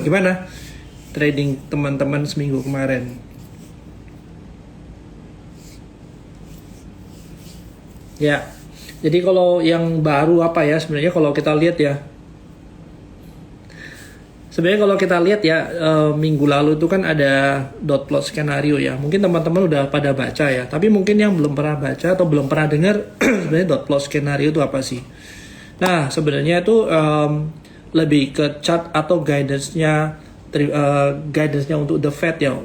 Gimana trading teman-teman seminggu kemarin? Ya, jadi kalau yang baru apa ya sebenarnya kalau kita lihat ya, minggu lalu itu kan ada dot plot skenario ya. Mungkin teman-teman udah pada baca ya. Tapi mungkin yang belum pernah baca atau belum pernah dengar sebenarnya dot plot skenario itu apa sih? Nah, sebenarnya itu lebih ke chart atau guidance-nya untuk the Fed ya.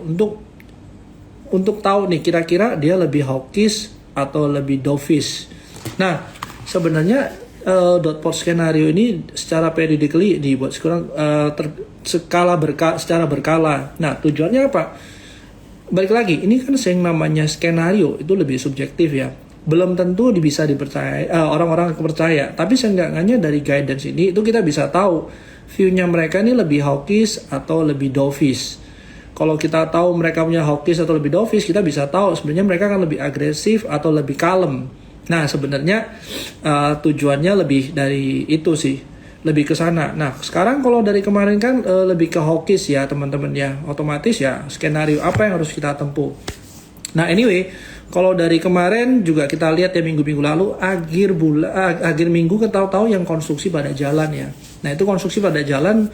Untuk tahu nih kira-kira dia lebih hawkish atau lebih dovish. Nah, sebenarnya dot plot skenario ini secara periodically dibuat sekarang secara berkala. Nah, tujuannya apa? Balik lagi, ini kan yang namanya skenario itu lebih subjektif ya. Belum tentu bisa dipercaya orang-orang percaya, tapi seenggaknya dari guidance ini itu kita bisa tahu view-nya mereka ini lebih hawkish atau lebih dovish. Kalau kita tahu mereka punya hawkish atau lebih dovish, kita bisa tahu sebenarnya mereka akan lebih agresif atau lebih kalem. Nah, sebenarnya tujuannya lebih dari itu sih, lebih ke sana. Nah, sekarang kalau dari kemarin kan lebih ke hawkish ya teman-teman ya, otomatis ya skenario apa yang harus kita tempuh. Nah, anyway, kalau dari kemarin juga kita lihat ya minggu-minggu lalu akhir minggu kita tahu yang konstruksi pada jalan ya. Nah, itu konstruksi pada jalan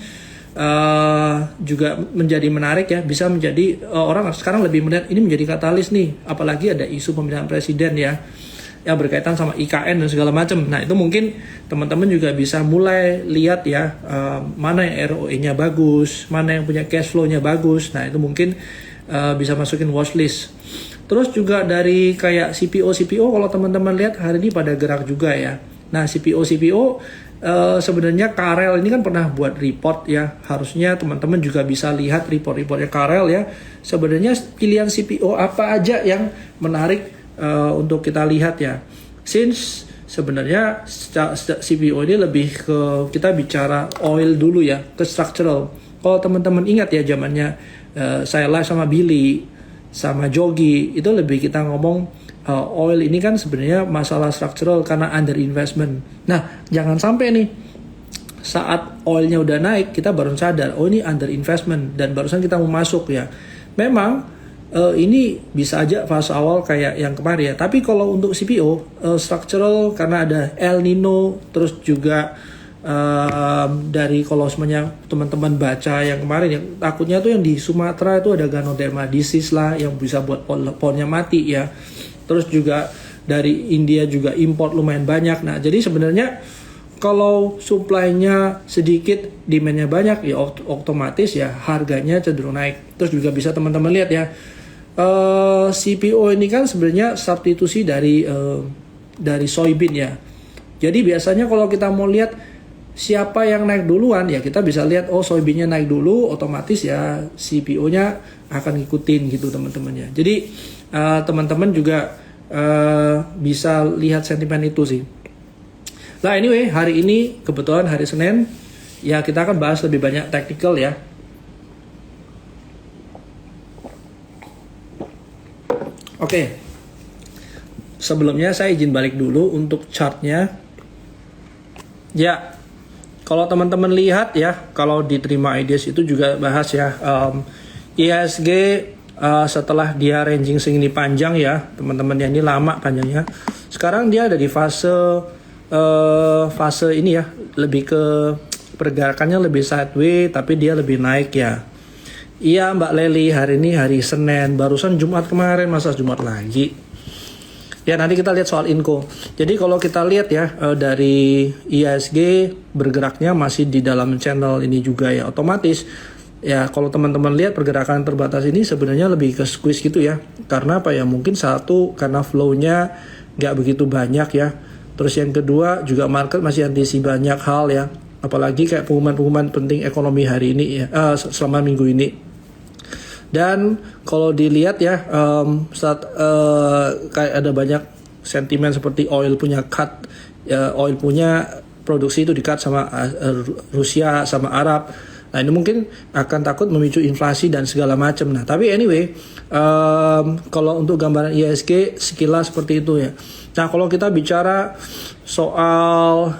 juga menjadi menarik ya, bisa menjadi orang sekarang lebih melihat ini menjadi katalis nih, apalagi ada isu pemilihan presiden ya yang berkaitan sama IKN dan segala macam. Nah, itu mungkin teman-teman juga bisa mulai lihat ya mana yang ROE-nya bagus, mana yang punya cash flow-nya bagus. Nah, itu mungkin bisa masukin watchlist. Terus juga dari kayak CPO kalau teman-teman lihat hari ini pada gerak juga ya. Nah, CPO sebenarnya Karel ini kan pernah buat report ya. Harusnya teman-teman juga bisa lihat report-reportnya Karel ya. Sebenarnya pilihan CPO apa aja yang menarik untuk kita lihat ya. Since sebenarnya CPO ini lebih ke kita bicara oil dulu ya, ke structural. Kalau teman-teman ingat ya zamannya saya live sama Billy sama Jogi, itu lebih kita ngomong oil ini kan sebenarnya masalah structural karena under investment. Nah, jangan sampai nih saat oilnya udah naik kita baru sadar oh ini under investment dan barusan kita mau masuk ya. Memang ini bisa aja fase awal kayak yang kemarin ya. Tapi kalau untuk CPO structural karena ada El Nino, terus juga dari kalau semuanya teman-teman baca yang kemarin ya, takutnya tuh yang di Sumatera itu ada Ganoderma disease lah yang bisa buat pohonnya mati ya. Terus juga dari India juga import lumayan banyak. Nah, jadi sebenarnya kalau supply-nya sedikit, demand-nya banyak ya otomatis ya harganya cenderung naik. Terus juga bisa teman-teman lihat ya CPO ini kan sebenarnya substitusi dari soybean ya. Jadi biasanya kalau kita mau lihat siapa yang naik duluan ya kita bisa lihat soybeannya naik dulu, otomatis ya CPO-nya akan ngikutin gitu teman-teman ya. Jadi teman-teman juga bisa lihat sentimen itu sih. Nah, anyway, hari ini kebetulan hari Senin ya kita akan bahas lebih banyak technical ya. Oke. Sebelumnya saya izin balik dulu untuk chartnya. Ya, kalau teman-teman lihat ya, kalau diterima ideas itu juga bahas ya. IHSG setelah dia ranging segini panjang ya, teman-teman ya, ini lama panjangnya. Sekarang dia ada di fase ini ya, lebih ke pergerakannya lebih sideways tapi dia lebih naik ya. Iya Mbak Leli, hari ini hari Senin, barusan Jumat kemarin, masa Jumat lagi. Ya nanti kita lihat soal Inco. Jadi kalau kita lihat ya dari IHSG bergeraknya masih di dalam channel ini juga ya, otomatis ya kalau teman-teman lihat pergerakan terbatas ini sebenarnya lebih ke squeeze gitu ya. Karena apa ya, mungkin satu karena flow-nya nggak begitu banyak ya. Terus yang kedua juga market masih antisipasi banyak hal ya, apalagi kayak pengumuman penting ekonomi hari ini ya, selama minggu ini. Dan kalau dilihat ya saat kayak ada banyak sentimen seperti oil punya cut ya, oil punya produksi itu di cut sama Rusia sama Arab. Nah ini mungkin akan takut memicu inflasi dan segala macam. Nah tapi anyway kalau untuk gambaran IHSG sekilas seperti itu ya. Nah kalau kita bicara soal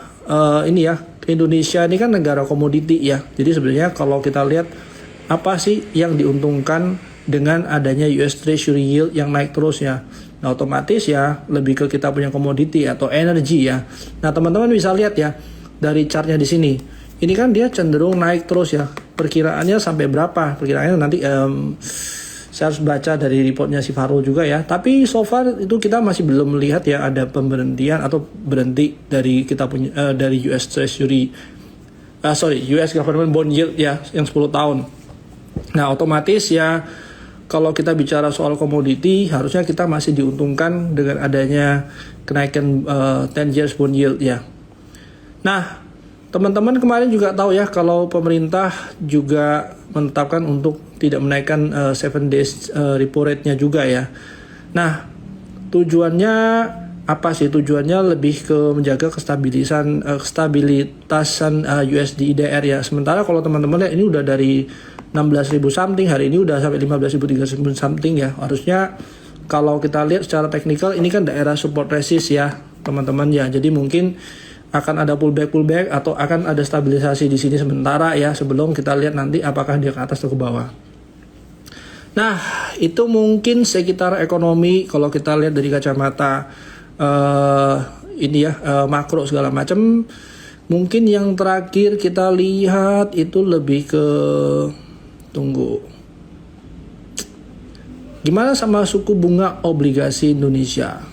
ini ya, Indonesia ini kan negara komoditi ya. Jadi sebenarnya kalau kita lihat apa sih yang diuntungkan dengan adanya US Treasury yield yang naik terus ya. Nah otomatis ya lebih ke kita punya komoditi atau energi ya. Nah teman-teman bisa lihat ya dari chartnya di sini. Ini kan dia cenderung naik terus ya. Perkiraannya sampai berapa? Perkiraannya nanti saya harus baca dari reportnya si Farul juga ya. Tapi so far itu kita masih belum melihat ya ada pemberhentian atau berhenti dari kita punya dari US Treasury US Government Bond Yield ya yang 10 tahun. Nah otomatis ya kalau kita bicara soal komoditi harusnya kita masih diuntungkan dengan adanya kenaikan 10 years bond yield ya. Nah teman-teman kemarin juga tahu ya kalau pemerintah juga menetapkan untuk tidak menaikkan 7 days repo rate-nya juga ya. Nah tujuannya apa sih? Tujuannya lebih ke menjaga kestabilitasan USD IDR ya. Sementara kalau teman-teman lihat ini udah dari 16.000 something, hari ini udah sampai 15.300 something ya. Harusnya kalau kita lihat secara teknikal ini kan daerah support resist ya teman-teman ya. Jadi mungkin akan ada pullback atau akan ada stabilisasi di sini sementara ya sebelum kita lihat nanti apakah dia ke atas atau ke bawah. Nah itu mungkin sekitar ekonomi kalau kita lihat dari kacamata ini ya makro segala macam. Mungkin yang terakhir kita lihat itu lebih ke gimana sama suku bunga obligasi Indonesia.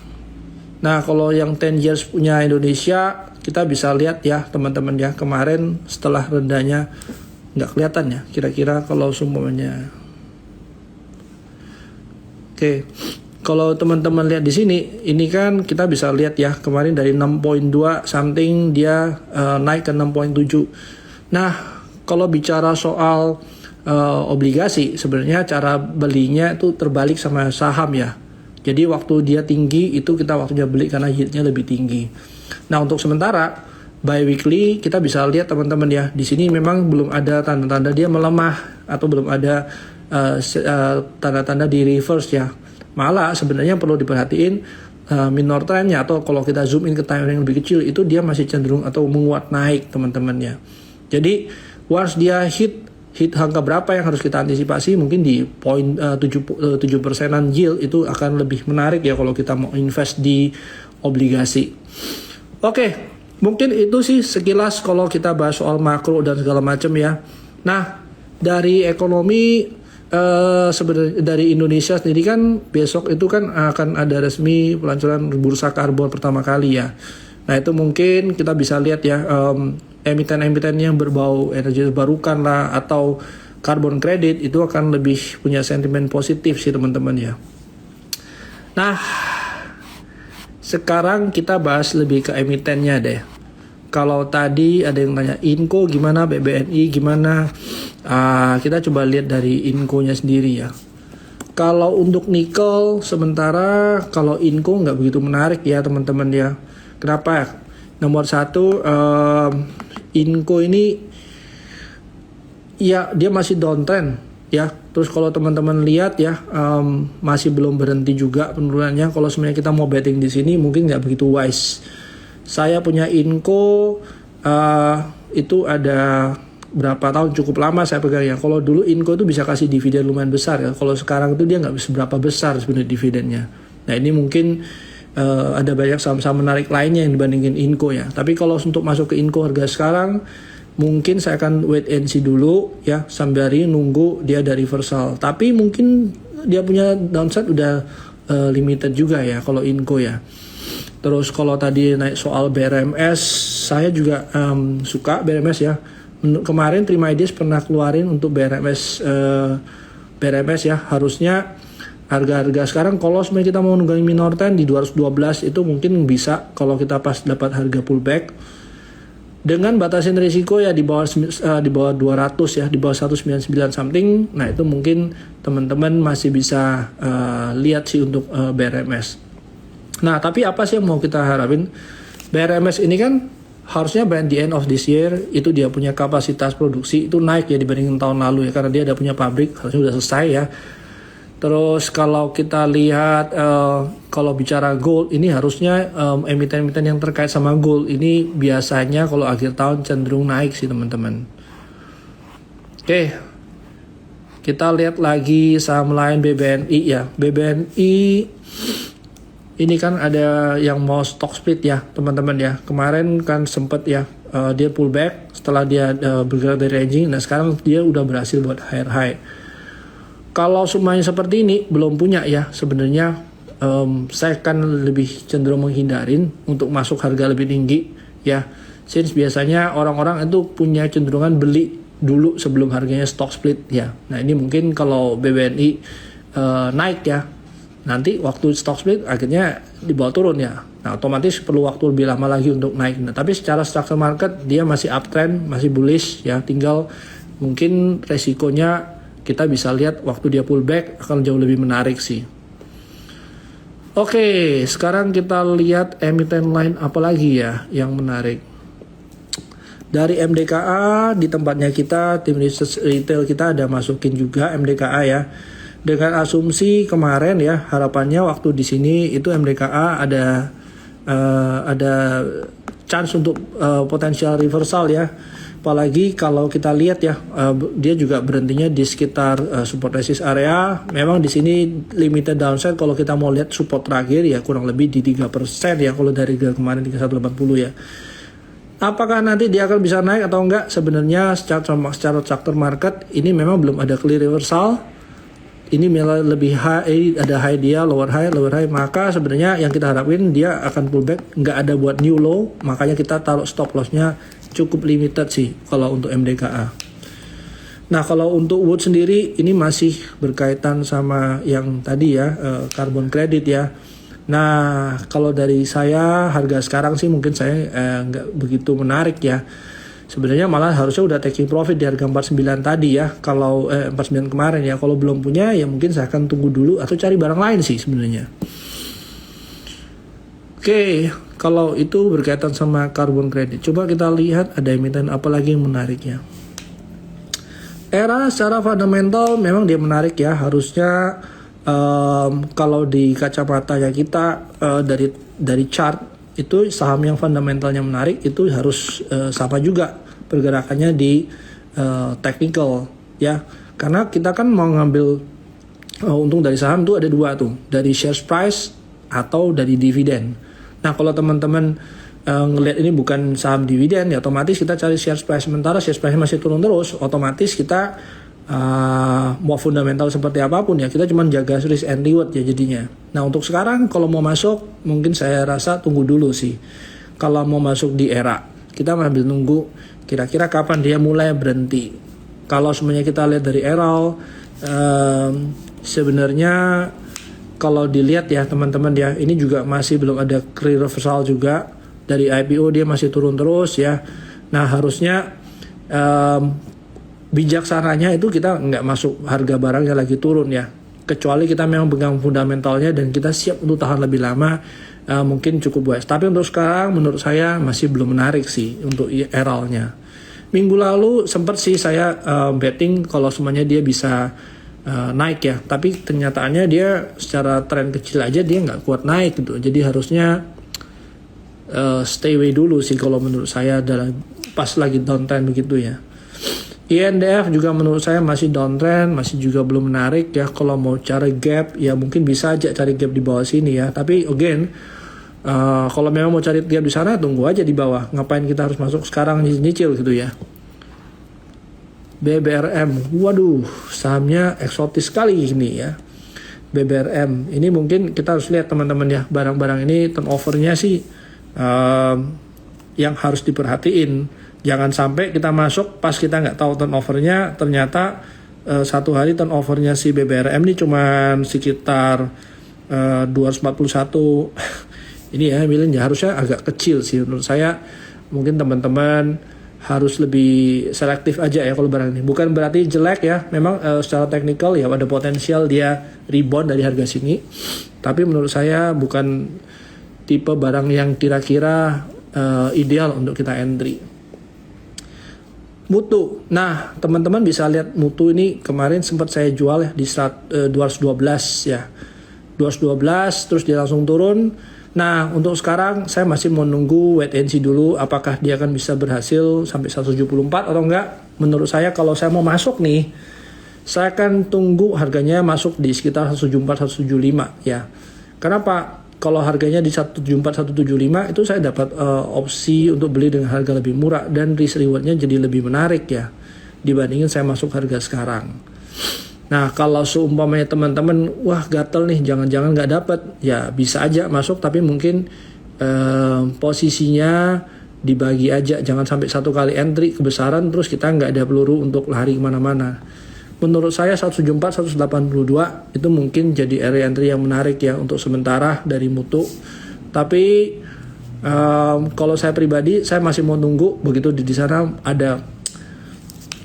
Nah kalau yang 10 years punya Indonesia kita bisa lihat ya teman-teman ya kemarin setelah rendahnya nggak kelihatan ya kira-kira kalau semuanya. Oke. Kalau teman-teman lihat di sini, ini kan kita bisa lihat ya kemarin dari 6.2 something dia naik ke 6.7. Nah, kalau bicara soal obligasi, sebenarnya cara belinya itu terbalik sama saham ya. Jadi waktu dia tinggi itu kita waktunya beli karena yieldnya lebih tinggi. Nah, untuk sementara bi-weekly kita bisa lihat teman-teman ya, di sini memang belum ada tanda-tanda dia melemah atau belum ada tanda-tanda di reverse ya. Malah sebenarnya perlu diperhatiin minor trendnya atau kalau kita zoom in ke time yang lebih kecil itu dia masih cenderung atau menguat naik teman-teman ya. Jadi once dia hit angka berapa yang harus kita antisipasi mungkin di poin 7%-an yield itu akan lebih menarik ya kalau kita mau invest di obligasi. Oke, mungkin itu sih sekilas kalau kita bahas soal makro dan segala macam ya. Nah, dari ekonomi sebenarnya dari Indonesia sendiri kan besok itu kan akan ada resmi peluncuran bursa karbon pertama kali ya. Nah itu mungkin kita bisa lihat ya emiten-emiten yang berbau energi terbarukan lah atau carbon credit itu akan lebih punya sentimen positif sih teman-teman ya. Nah sekarang kita bahas lebih ke emitennya deh. Kalau tadi ada yang tanya Inco gimana, BBNI gimana, kita coba lihat dari Inco-nya sendiri ya. Kalau untuk nikel sementara kalau Inco nggak begitu menarik ya teman-teman ya. Kenapa? Nomor satu Inco ini ya dia masih downtrend ya. Terus kalau teman-teman lihat ya masih belum berhenti juga penurunannya. Kalau sebenarnya kita mau betting di sini mungkin nggak begitu wise. Saya punya Inco itu ada berapa tahun cukup lama saya pegang ya. Kalau dulu Inco itu bisa kasih dividen lumayan besar ya. Kalau sekarang itu dia nggak seberapa besar sebenarnya dividennya. Nah ini mungkin ada banyak saham-saham menarik lainnya yang dibandingin Inco ya. Tapi kalau untuk masuk ke Inco harga sekarang mungkin saya akan wait and see dulu ya sambil nunggu dia ada reversal. Tapi mungkin dia punya downside udah limited juga ya kalau Inco ya. Terus kalau tadi naik soal BRMS, saya juga suka BRMS ya. Kemarin Terima Ideas pernah keluarin untuk BRMS ya. Harusnya harga-harga sekarang kalau sebenarnya kita mau nunggangin minor trend di 212 itu mungkin bisa kalau kita pas dapat harga pullback. Dengan batasin risiko ya di bawah 200 ya, di bawah 199 something. Nah, itu mungkin teman-teman masih bisa lihat sih untuk BRMS. Nah, tapi apa sih yang mau kita harapin? BRMS ini kan harusnya by the end of this year itu dia punya kapasitas produksi itu naik ya dibandingin tahun lalu ya karena dia ada punya pabrik harusnya udah selesai ya. Terus kalau kita lihat kalau bicara gold ini harusnya emiten-emiten yang terkait sama gold ini biasanya kalau akhir tahun cenderung naik sih teman-teman. Oke, kita lihat lagi saham lain BBNI ya. BBNI ini kan ada yang mau stock split ya teman-teman ya. Kemarin kan sempet ya dia pullback setelah dia bergerak dari ranging. Nah sekarang dia udah berhasil buat higher high. Kalau semuanya seperti ini belum punya ya sebenarnya saya kan lebih cenderung menghindarin untuk masuk harga lebih tinggi ya. Since biasanya orang-orang itu punya cenderungan beli dulu sebelum harganya stock split ya. Nah ini mungkin kalau BBNI naik ya, nanti waktu stock split akhirnya dibawa turun ya. Nah otomatis perlu waktu lebih lama lagi untuk naik. Nah tapi secara structure market dia masih uptrend, masih bullish ya. Tinggal mungkin resikonya kita bisa lihat waktu dia pullback akan jauh lebih menarik sih. Oke, sekarang kita lihat emiten lain apa lagi ya yang menarik. Dari MDKA di tempatnya kita, tim research retail kita ada masukin juga MDKA ya. Dengan asumsi kemarin ya, harapannya waktu di sini itu MDKA ada chance untuk potensial reversal ya. Apalagi kalau kita lihat ya, dia juga berhentinya di sekitar support resist area. Memang di sini limited downside kalau kita mau lihat support terakhir ya kurang lebih di 3% ya kalau dari kemarin 3180 ya. Apakah nanti dia akan bisa naik atau enggak? Sebenarnya secara structure market ini memang belum ada clear reversal. Ini malah lebih high, ada high dia, lower high, maka sebenarnya yang kita harapin dia akan pullback, nggak ada buat new low, makanya kita taruh stop lossnya cukup limited sih kalau untuk MDKA. Nah kalau untuk Wood sendiri ini masih berkaitan sama yang tadi ya, carbon credit ya. Nah kalau dari saya harga sekarang sih mungkin saya nggak begitu menarik ya. Sebenarnya malah harusnya udah taking profit di harga 49 tadi ya. Kalau 49 kemarin ya. Kalau belum punya ya mungkin saya akan tunggu dulu atau cari barang lain sih sebenarnya. Oke, kalau itu berkaitan sama carbon credit. Coba kita lihat ada emiten apa lagi yang menarik ya. Era secara fundamental memang dia menarik ya. Harusnya kalau di kacamatanya kita dari chart itu saham yang fundamentalnya menarik itu harus sama juga pergerakannya di technical ya. Karena kita kan mau ngambil untung dari saham tuh ada dua tuh, dari share price atau dari dividen. Nah kalau teman-teman ngelihat ini bukan saham dividen ya otomatis kita cari share price. Sementara share price masih turun terus, otomatis kita mau fundamental seperti apapun ya kita cuma jaga risk and reward ya jadinya. Nah untuk sekarang kalau mau masuk mungkin saya rasa tunggu dulu sih. Kalau mau masuk di era kita ambil nunggu kira-kira kapan dia mulai berhenti. Kalau semuanya kita lihat dari Errol sebenarnya kalau dilihat ya teman-teman ya ini juga masih belum ada clear reversal juga. Dari IPO dia masih turun terus ya. Nah harusnya bijaksananya itu kita nggak masuk harga barangnya lagi turun ya. Kecuali kita memang pegang fundamentalnya dan kita siap untuk tahan lebih lama, mungkin cukup wise. Tapi untuk sekarang menurut saya masih belum menarik sih untuk Errol-nya. Minggu lalu sempat sih saya betting kalau semuanya dia bisa naik ya. Tapi kenyataannya dia secara tren kecil aja dia nggak kuat naik gitu. Jadi harusnya stay away dulu sih kalau menurut saya dalam pas lagi downtrend begitu ya. INDF juga menurut saya masih downtrend, masih juga belum menarik ya. Kalau mau cari gap ya mungkin bisa aja cari gap di bawah sini ya. Tapi again kalau memang mau cari gap di sana tunggu aja di bawah. Ngapain kita harus masuk sekarang nyicil gitu ya. BBRM, waduh sahamnya eksotis sekali ini ya. BBRM ini mungkin kita harus lihat teman-teman ya, barang-barang ini turnovernya sih yang harus diperhatiin. Jangan sampai kita masuk pas kita nggak tahu turnovernya, ternyata satu hari turnovernya si BBRM ini cuma sekitar 241. Ini ya bilangnya harusnya agak kecil sih menurut saya. Mungkin teman-teman harus lebih selektif aja ya kalau barang ini. Bukan berarti jelek ya, memang secara teknikal ya ada potensial dia rebound dari harga sini. Tapi menurut saya bukan tipe barang yang kira-kira ideal untuk kita entry. Mutu. Nah, teman-teman bisa lihat Mutu ini kemarin sempat saya jual ya di 212 ya. 212 terus dia langsung turun. Nah, untuk sekarang saya masih mau nunggu wait and see dulu apakah dia akan bisa berhasil sampai 174 atau enggak. Menurut saya kalau saya mau masuk nih, saya akan tunggu harganya masuk di sekitar 174 175 ya. Kenapa? Kalau harganya di 174 175 itu saya dapat opsi untuk beli dengan harga lebih murah dan risk rewardnya jadi lebih menarik ya dibandingin saya masuk harga sekarang. Nah, kalau seumpamanya teman-teman wah gatel nih jangan-jangan nggak dapat, ya bisa aja masuk tapi mungkin posisinya dibagi aja, jangan sampai satu kali entry kebesaran terus kita nggak ada peluru untuk lari kemana-mana. Menurut saya 174 182 itu mungkin jadi area entry yang menarik ya untuk sementara dari Mutu. Tapi kalau saya pribadi saya masih mau nunggu begitu di sana ada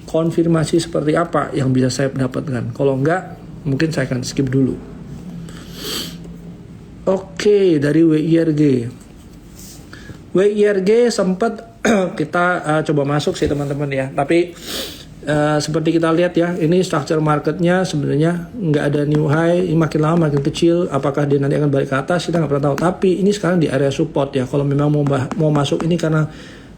konfirmasi seperti apa yang bisa saya dapatkan. Kalau enggak mungkin saya akan skip dulu. Oke, dari WIRG. WIRG sempat kita coba masuk sih teman-teman ya. Tapi seperti kita lihat ya, ini structure marketnya sebenarnya nggak ada new high, ini makin lama makin kecil. Apakah dia nanti akan balik ke atas kita nggak pernah tahu. Tapi ini sekarang di area support ya. Kalau memang mau masuk ini karena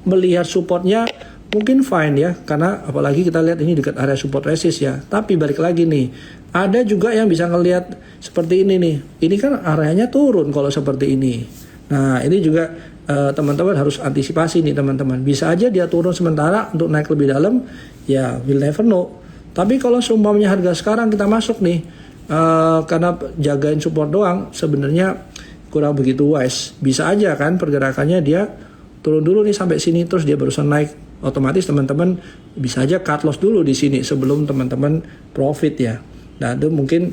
melihat supportnya mungkin fine ya, karena apalagi kita lihat ini dekat area support resist ya. Tapi balik lagi nih, ada juga yang bisa ngelihat seperti ini nih. Ini kan areanya turun kalau seperti ini. Nah ini juga teman-teman harus antisipasi nih teman-teman. Bisa aja dia turun sementara untuk naik lebih dalam, ya we'll never know. Tapi kalau seumpamanya harga sekarang kita masuk nih, karena jagain support doang, sebenarnya kurang begitu wise. Bisa aja kan pergerakannya dia turun dulu nih sampai sini, terus dia barusan naik. Otomatis teman-teman bisa aja cut loss dulu di sini sebelum teman-teman profit ya. Nah itu mungkin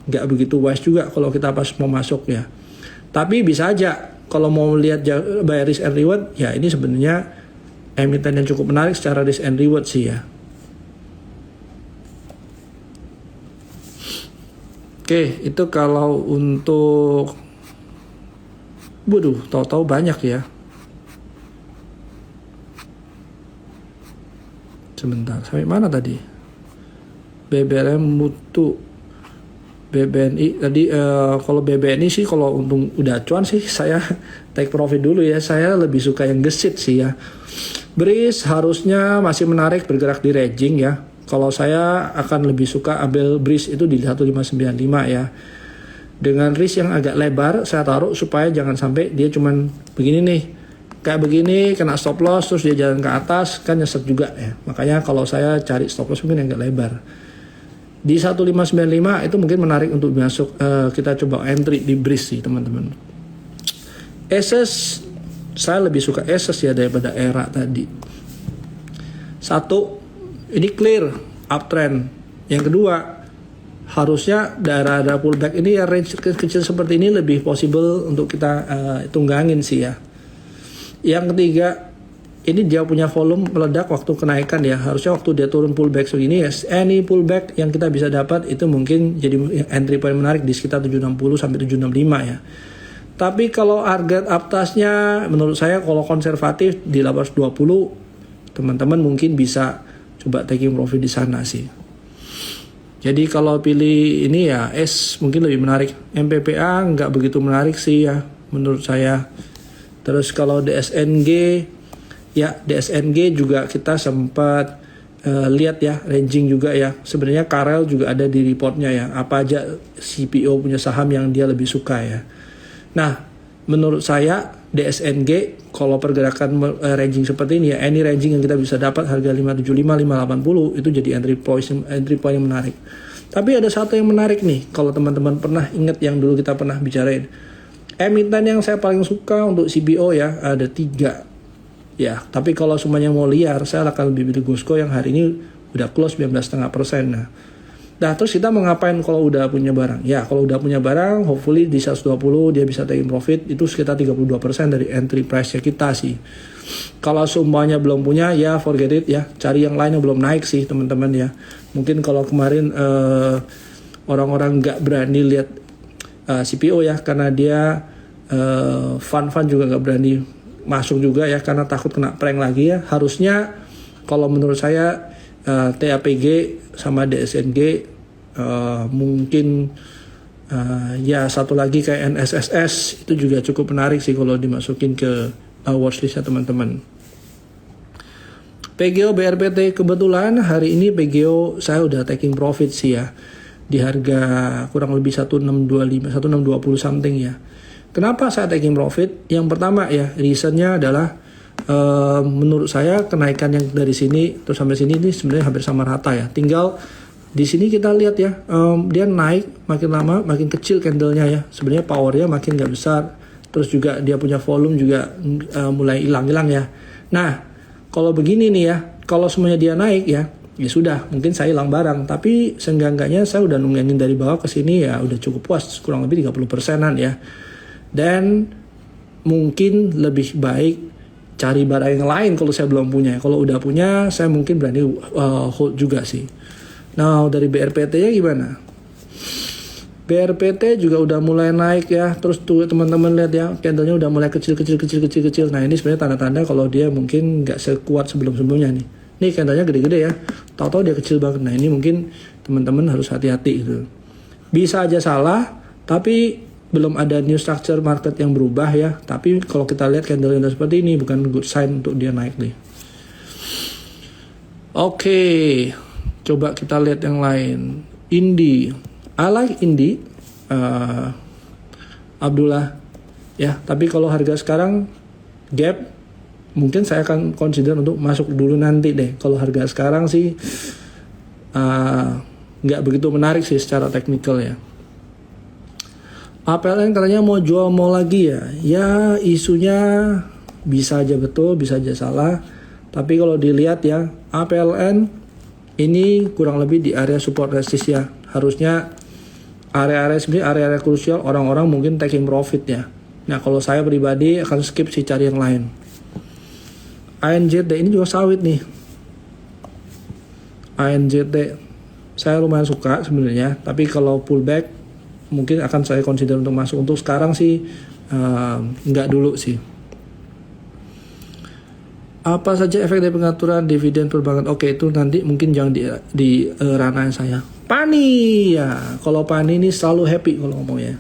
nggak begitu wise juga kalau kita pas mau masuk ya. Tapi bisa aja kalau mau lihat by risk and reward, ya ini sebenarnya emiten yang cukup menarik secara risk and reward sih ya. Oke, itu kalau untuk tahu-tahu banyak ya. Sebentar, sampai mana tadi? BBRM Mutu, BBNI tadi. Kalau BBNI sih kalau untung udah cuan sih saya take profit dulu ya. Saya lebih suka yang gesit sih ya. BRIS harusnya masih menarik bergerak di ranging ya. Kalau saya akan lebih suka ambil BRIS itu di 1595 ya. Dengan risk yang agak lebar saya taruh supaya jangan sampai dia cuman begini nih. Kayak begini kena stop loss terus dia jalan ke atas kan nyesek juga ya. Makanya kalau saya cari stop loss mungkin yang agak lebar. Di 1595 itu mungkin menarik untuk masuk. Kita coba entry di BRIS sih teman-teman. SS saya lebih suka SS ya daripada ERA tadi. Satu, ini clear uptrend. Yang kedua, harusnya daerah pullback ini ya range kecil seperti ini lebih possible untuk kita tunggangin sih ya. Yang ketiga, ini dia punya volume meledak waktu kenaikan ya. Harusnya waktu dia turun pullback segini ya, any pullback yang kita bisa dapat itu mungkin jadi entry point menarik di sekitar 760 sampai 765 ya. Tapi kalau target atasnya menurut saya kalau konservatif di 820, teman-teman mungkin bisa coba taking profit di sana sih. Jadi kalau pilih ini ya S mungkin lebih menarik. MPPA nggak begitu menarik sih ya menurut saya. Terus kalau DSNG ya, DSNG juga kita sempat lihat ya ranging juga ya. Sebenarnya Karel juga ada di reportnya ya. Apa aja CPO punya saham yang dia lebih suka ya. Nah, menurut saya DSNG kalau pergerakan ranging seperti ini ya, any ranging yang kita bisa dapat harga 575 580 itu jadi entry point yang menarik. Tapi ada satu yang menarik nih, kalau teman-teman pernah ingat yang dulu kita pernah bicarain. Emiten yang saya paling suka untuk CPO ya ada 3. Ya, tapi kalau semuanya mau liar, saya akan lebih pilih Gosco yang hari ini udah close 19,5%. Nah, terus kita mau ngapain kalau udah punya barang? Ya, kalau udah punya barang, hopefully di 120 dia bisa taking profit, itu sekitar 32% dari entry price-nya kita sih. Kalau semuanya belum punya, ya forget it ya. Cari yang lain yang belum naik sih teman-teman ya. Mungkin kalau kemarin orang-orang nggak berani lihat CPO ya, karena dia fund juga nggak berani masuk juga ya karena takut kena prank lagi ya. Harusnya Kalau menurut saya TAPG sama DSNG mungkin ya satu lagi kayak NSSS itu juga cukup menarik sih kalau dimasukin ke watchlistnya teman-teman. PGO BRPT kebetulan hari ini PGO saya udah taking profit sih ya di harga kurang lebih 1625 1620 something ya. Kenapa saya taking profit? Yang pertama ya reasonnya adalah menurut saya kenaikan yang dari sini terus sampai sini ini sebenarnya hampir sama rata ya. Tinggal di sini kita lihat ya dia naik makin lama makin kecil candlenya ya. Sebenarnya powernya makin nggak besar. Terus juga dia punya volume juga mulai hilang-hilang ya. Nah kalau begini nih ya, kalau semuanya dia naik ya sudah, mungkin saya hilang barang. Tapi seenggak-enggaknya saya udah nunggangin dari bawah ke sini ya udah cukup puas, kurang lebih 30%-an ya. Dan mungkin lebih baik cari barang yang lain kalau saya belum punya. Kalau udah punya, saya mungkin berani hold juga sih. Nah, dari BRPT-nya gimana? BRPT juga udah mulai naik ya. Terus tuh teman-teman lihat ya, candlenya udah mulai kecil. Nah, ini sebenarnya tanda-tanda kalau dia mungkin nggak sekuat sebelum-sebelumnya nih. Nih candlenya gede-gede ya. Tahu-tahu dia kecil banget. Nah, ini mungkin teman-teman harus hati-hati gitu. Bisa aja salah, tapi belum ada new structure market yang berubah ya. Tapi kalau kita lihat candle yang seperti ini bukan good sign untuk dia naik nih. Oke, coba kita lihat yang lain. Indi. I like Indi, Abdullah, ya. Tapi kalau harga sekarang gap, mungkin saya akan consider untuk masuk dulu nanti deh. Kalau harga sekarang sih nggak begitu menarik sih secara teknikal ya. APLN katanya mau jual mall lagi ya. Ya isunya bisa aja betul, bisa aja salah. Tapi kalau dilihat ya, APLN ini kurang lebih di area support resist ya. Harusnya area-area sebenarnya area-area krusial orang-orang mungkin taking profit ya. Nah kalau saya pribadi akan skip sih cari yang lain. ANJT ini juga sawit nih. ANJT saya lumayan suka sebenarnya. Tapi kalau pullback mungkin akan saya consider untuk masuk. Untuk sekarang sih nggak dulu sih. Apa saja efek dari pengaturan dividen perbankan? Oke, itu nanti mungkin jangan di ranah saya. Pani ya, kalau Pani ini selalu happy kalau ngomongnya.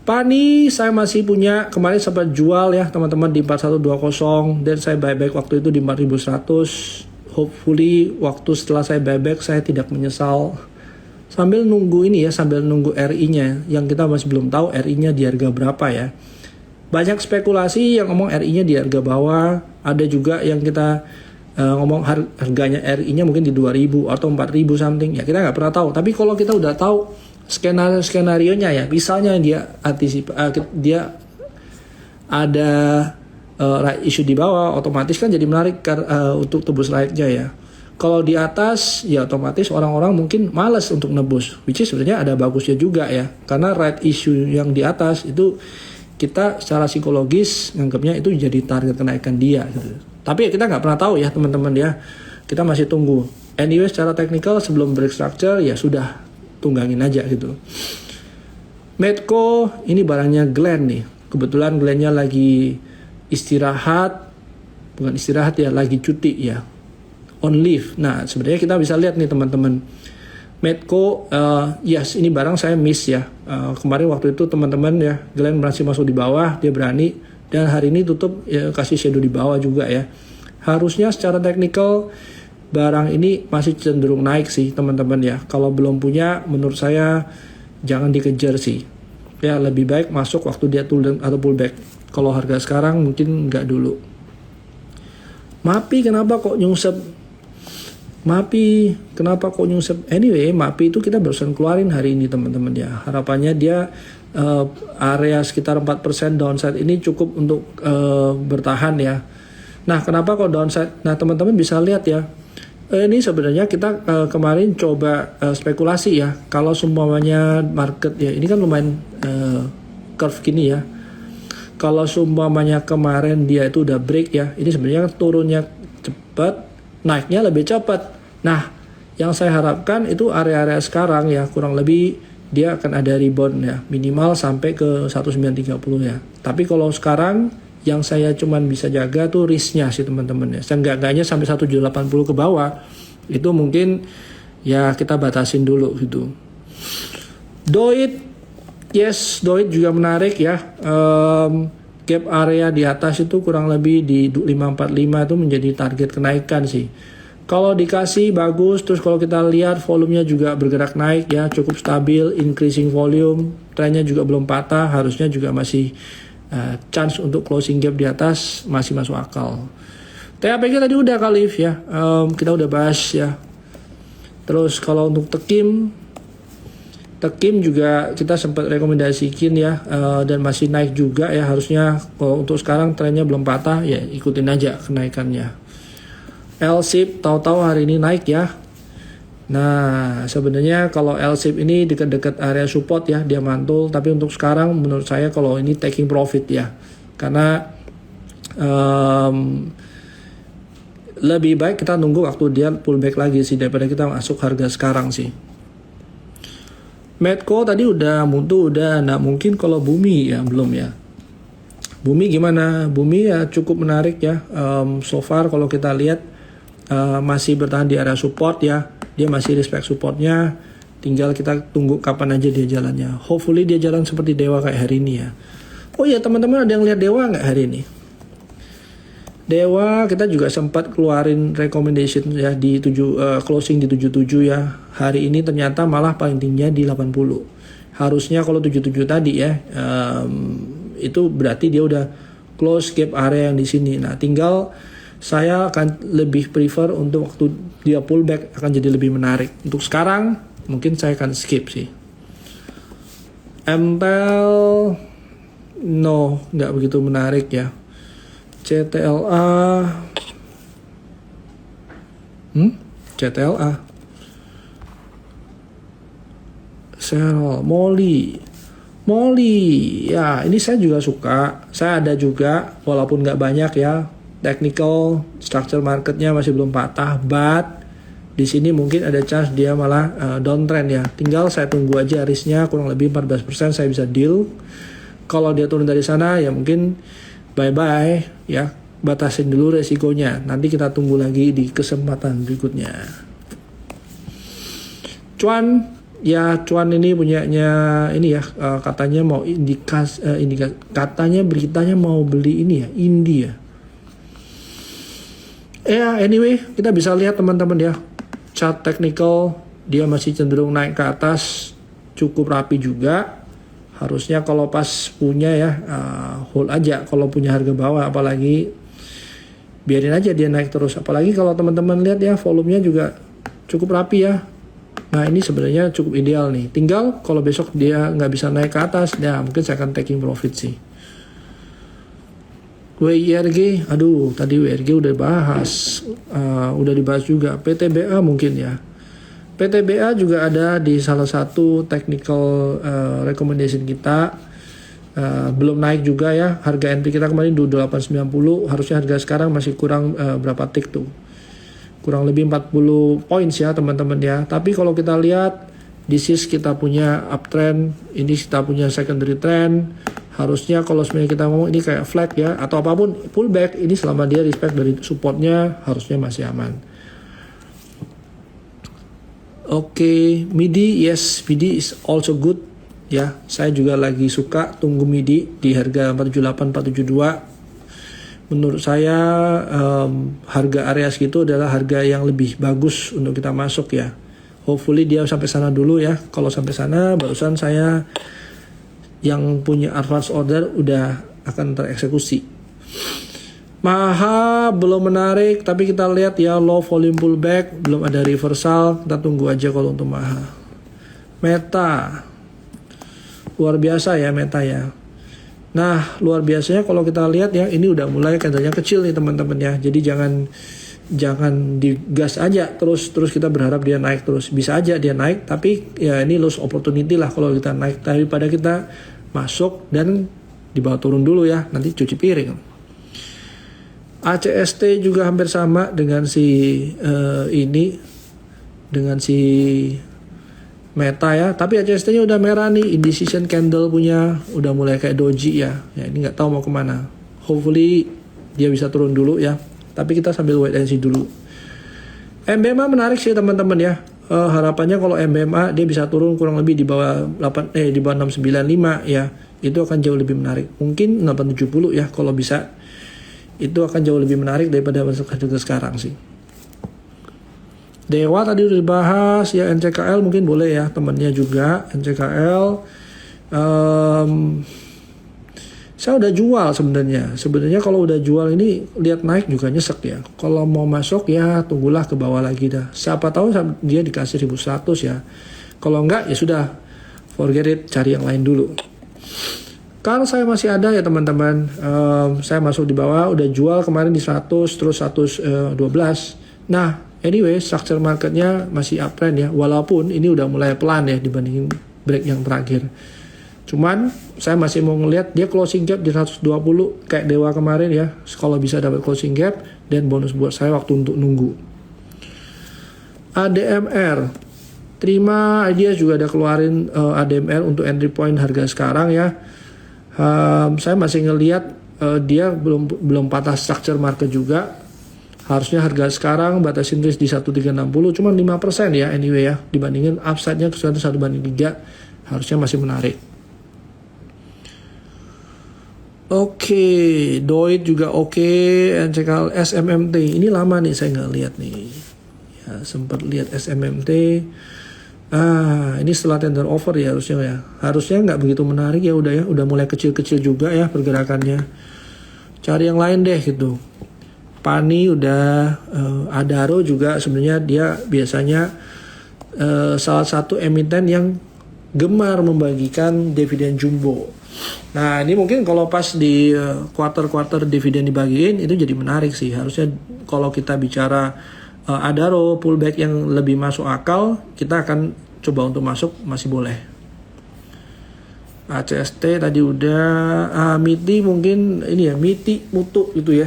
Pani saya masih punya, kemarin sempat jual ya teman-teman di 4120 dan saya buyback waktu itu di 4100. Hopefully waktu setelah saya buyback saya tidak menyesal. Sambil nunggu ini ya, sambil nunggu RI-nya yang kita masih belum tahu RI-nya di harga berapa ya. Banyak spekulasi yang ngomong RI-nya di harga bawah, ada juga yang kita ngomong harganya RI-nya mungkin di 2000 atau 4000 something ya, kita nggak pernah tahu. Tapi kalau kita udah tahu skenario-nya ya, misalnya dia dia ada right issue di bawah, otomatis kan jadi menarik untuk tebus right-nya ya. Kalau di atas ya otomatis orang-orang mungkin malas untuk nebus, which is sebenarnya ada bagusnya juga ya, karena right issue yang di atas itu kita secara psikologis nganggapnya itu jadi target kenaikan dia gitu. Tapi ya kita nggak pernah tahu ya teman-teman ya. Kita masih tunggu. Anyway secara teknikal sebelum break structure ya sudah tunggangin aja gitu. Medco ini barangnya Glenn nih. Kebetulan Glennnya lagi istirahat. Bukan istirahat ya, lagi cuti ya. On leave. Nah sebenarnya kita bisa lihat nih teman-teman. Medco, yes ini barang saya miss ya. Kemarin waktu itu teman-teman ya, Glenn masih masuk di bawah, dia berani. Dan hari ini tutup ya, kasih shadow di bawah juga ya. Harusnya secara teknikal barang ini masih cenderung naik sih teman-teman ya. Kalau belum punya menurut saya jangan dikejar sih. Ya lebih baik masuk waktu dia turun atau pullback. Kalau harga sekarang mungkin nggak dulu. MAPI kenapa kok nyungsep? MAPI kenapa kok nyungsep? Anyway, MAPI itu kita barusan keluarin hari ini teman-teman ya. Harapannya dia area sekitar 4% downside ini cukup untuk bertahan ya. Nah, kenapa kok downside? Nah, teman-teman bisa lihat ya. Ini sebenarnya kita kemarin coba spekulasi ya. Kalau semuanya market ya, ini kan lumayan curve gini ya. Kalau semuanya kemarin dia itu udah break ya. Ini sebenarnya turunnya cepat, naiknya lebih cepat. Nah, yang saya harapkan itu area-area sekarang ya kurang lebih dia akan ada rebound ya, minimal sampai ke 1930 ya. Tapi kalau sekarang Yang saya cuman bisa jaga tuh risknya sih teman-teman ya. Seenggaknya sampai 1780 ke bawah itu mungkin ya kita batasin dulu gitu. Doit, yes, Doit juga menarik ya. Gap area di atas itu kurang lebih di 545 itu menjadi target kenaikan sih. Kalau dikasih bagus, terus kalau kita lihat volumenya juga bergerak naik ya, cukup stabil, increasing volume, trennya juga belum patah, harusnya juga masih chance untuk closing gap di atas masih masuk akal. TAPG tadi udah Khalif ya, kita udah bahas ya. Terus kalau untuk Tekim juga kita sempat rekomendasikan ya, dan masih naik juga ya, harusnya kalau untuk sekarang trennya belum patah ya, ikutin aja kenaikannya. L-SIP tahu-tahu hari ini naik ya. Nah sebenarnya kalau L-SIP ini dekat-dekat area support ya, dia mantul, tapi untuk sekarang menurut saya kalau ini taking profit ya, karena lebih baik kita nunggu waktu dia pullback lagi sih daripada kita masuk harga sekarang sih. Medco tadi udah mutu udah, nah mungkin kalau Bumi ya belum ya. Bumi gimana? Bumi ya cukup menarik ya. So far kalau kita lihat masih bertahan di area support ya. Dia masih respect supportnya. Tinggal kita tunggu kapan aja dia jalannya. Hopefully dia jalan seperti Dewa kayak hari ini ya. Oh iya teman-teman, ada yang lihat Dewa nggak hari ini? Dewa kita juga sempat keluarin recommendation ya di closing di 77 ya. Hari ini ternyata malah paling tingginya di 80. Harusnya kalau 77 tadi ya, itu berarti dia udah close gap area yang di sini. Nah, tinggal saya akan lebih prefer untuk waktu dia pullback akan jadi lebih menarik. Untuk sekarang mungkin saya akan skip sih. MPEL no, nggak begitu menarik ya. CTLA CTLA Serol, Molly ya, ini saya juga suka. Saya ada juga walaupun nggak banyak ya. Technical structure marketnya masih belum patah, but di sini mungkin ada chance dia malah downtrend ya. Tinggal saya tunggu aja risknya kurang lebih 14% saya bisa deal. Kalau dia turun dari sana ya mungkin bye-bye ya, batasin dulu resikonya. Nanti kita tunggu lagi di kesempatan berikutnya. Cuan ini punyanya ini ya, katanya mau katanya beritanya mau beli ini ya, India. Anyway, kita bisa lihat teman-teman ya, chart technical dia masih cenderung naik ke atas, cukup rapi juga. Harusnya kalau pas punya ya, hold aja kalau punya harga bawah, apalagi biarin aja dia naik terus. Apalagi kalau teman-teman lihat ya, volumenya juga cukup rapi ya. Nah ini sebenarnya cukup ideal nih. Tinggal kalau besok dia nggak bisa naik ke atas, ya mungkin saya akan taking profit sih. WIRG, aduh tadi WIRG udah dibahas juga. PTBA mungkin ya. PTBA juga ada di salah satu technical recommendation kita. Belum naik juga ya. Harga entry kita kemarin 2890, harusnya harga sekarang masih kurang berapa tick tuh. Kurang lebih 40 points ya teman-teman ya. Tapi kalau kita lihat this is kita punya uptrend, ini kita punya secondary trend. Harusnya kalau sebenarnya kita ngomong ini kayak flag ya, atau apapun pullback, ini selama dia respect dari supportnya harusnya masih aman. Oke, MIDI, yes, MIDI is also good ya. Saya juga lagi suka tunggu MIDI di harga 478 472. Menurut saya harga area segitu adalah harga yang lebih bagus untuk kita masuk ya. Hopefully dia sampai sana dulu ya. Kalau sampai sana barusan saya yang punya advance order udah akan tereksekusi. Maha belum menarik, tapi kita lihat ya, low volume pullback, belum ada reversal, kita tunggu aja kalau untuk Maha. Meta luar biasa ya Meta ya. Nah luar biasanya kalau kita lihat ya, ini udah mulai candlenya kecil nih teman-teman ya. Jadi jangan digas aja terus kita berharap dia naik terus. Bisa aja dia naik, tapi ya ini loss opportunity lah kalau kita naik, daripada kita masuk dan dibawa turun dulu ya, nanti cuci piring. ACST juga hampir sama dengan si dengan si Meta ya, tapi ACST-nya udah merah nih, indecision candle punya udah mulai kayak doji ya. Ya ini nggak tahu mau kemana. hopefully dia bisa turun dulu ya. Tapi kita sambil wait and see dulu. MBMA menarik sih teman-teman ya. Harapannya kalau MBMA dia bisa turun kurang lebih di bawah 695 ya. Itu akan jauh lebih menarik. Mungkin 870 ya kalau bisa. Itu akan jauh lebih menarik daripada masuk harga sekarang sih. Dewa tadi udah dibahas ya, NCKL mungkin boleh ya, temannya juga NCKL. Saya udah jual sebenarnya. Sebenarnya kalau udah jual ini lihat naik juga nyesek ya. Kalau mau masuk ya tunggulah ke bawah lagi dah. Siapa tahu dia dikasih 1100 ya. Kalau enggak ya sudah, forget it, cari yang lain dulu. Kalau saya masih ada ya teman-teman, saya masuk di bawah, udah jual kemarin di 100 terus 112. Nah anyway, structure marketnya masih uptrend ya, walaupun ini udah mulai pelan ya dibandingin break yang terakhir. Cuman saya masih mau ngelihat dia closing gap di 120 kayak Dewa kemarin ya. Kalau bisa dapat closing gap, dan bonus buat saya waktu untuk nunggu. ADMR, terima dia juga ada keluarin ADMR untuk entry point harga sekarang ya. Saya masih ngelihat dia belum patah structure market juga. Harusnya harga sekarang batasin risk di 1360, cuma 5% ya anyway ya, dibandingin upside-nya ke 1/3, harusnya masih menarik. Oke, Doit juga oke, NCKL, SMMT ini lama nih saya nggak lihat nih. Ya sempat lihat SMMT. Ini setelah tender offer ya harusnya ya. Harusnya nggak begitu menarik ya, udah mulai kecil-kecil juga ya pergerakannya. Cari yang lain deh gitu. Pani udah, Adaro juga sebenarnya dia biasanya salah satu emiten yang gemar membagikan dividen jumbo. Nah ini mungkin kalau pas di quarter dividen dibagiin itu jadi menarik sih. Harusnya kalau kita bicara Adaro pullback yang lebih masuk akal, kita akan coba untuk masuk, masih boleh. ACST tadi udah, MITI mungkin ini ya, MITI Mutu gitu ya.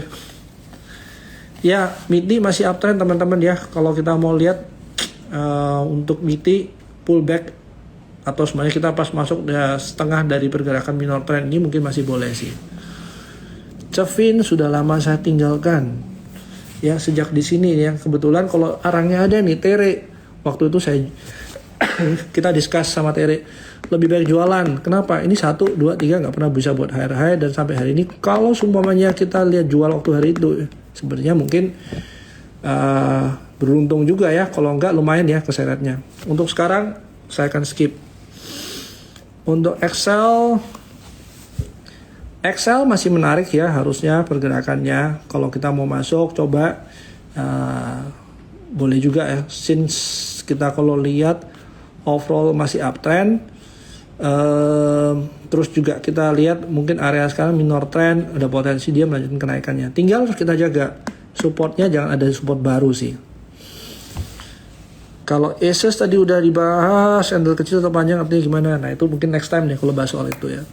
Ya MITI masih uptrend teman-teman ya. Kalau kita mau lihat untuk MITI pullback atau sebenarnya kita pas masuk ya setengah dari pergerakan minor trend ini mungkin masih boleh sih. Cevin sudah lama saya tinggalkan ya, sejak di sini ya. Kebetulan kalau arangnya ada nih Tere, waktu itu saya kita discuss sama Tere, lebih baik jualan. Kenapa? Ini 1, 2, 3 nggak pernah bisa buat high, dan sampai hari ini kalau semuanya kita lihat jual waktu hari itu sebenarnya mungkin beruntung juga ya. Kalau nggak lumayan ya keseretnya. Untuk sekarang saya akan skip. Untuk Excel masih menarik ya, harusnya pergerakannya. Kalau kita mau masuk coba boleh juga ya, since kita kalau lihat overall masih uptrend. Terus juga kita lihat mungkin area sekarang minor trend, ada potensi dia melanjutkan kenaikannya. Tinggal kita jaga supportnya, jangan ada support baru sih. Kalau Asus tadi udah dibahas, candle kecil atau panjang artinya gimana? Nah itu mungkin next time deh kalau bahas soal itu ya.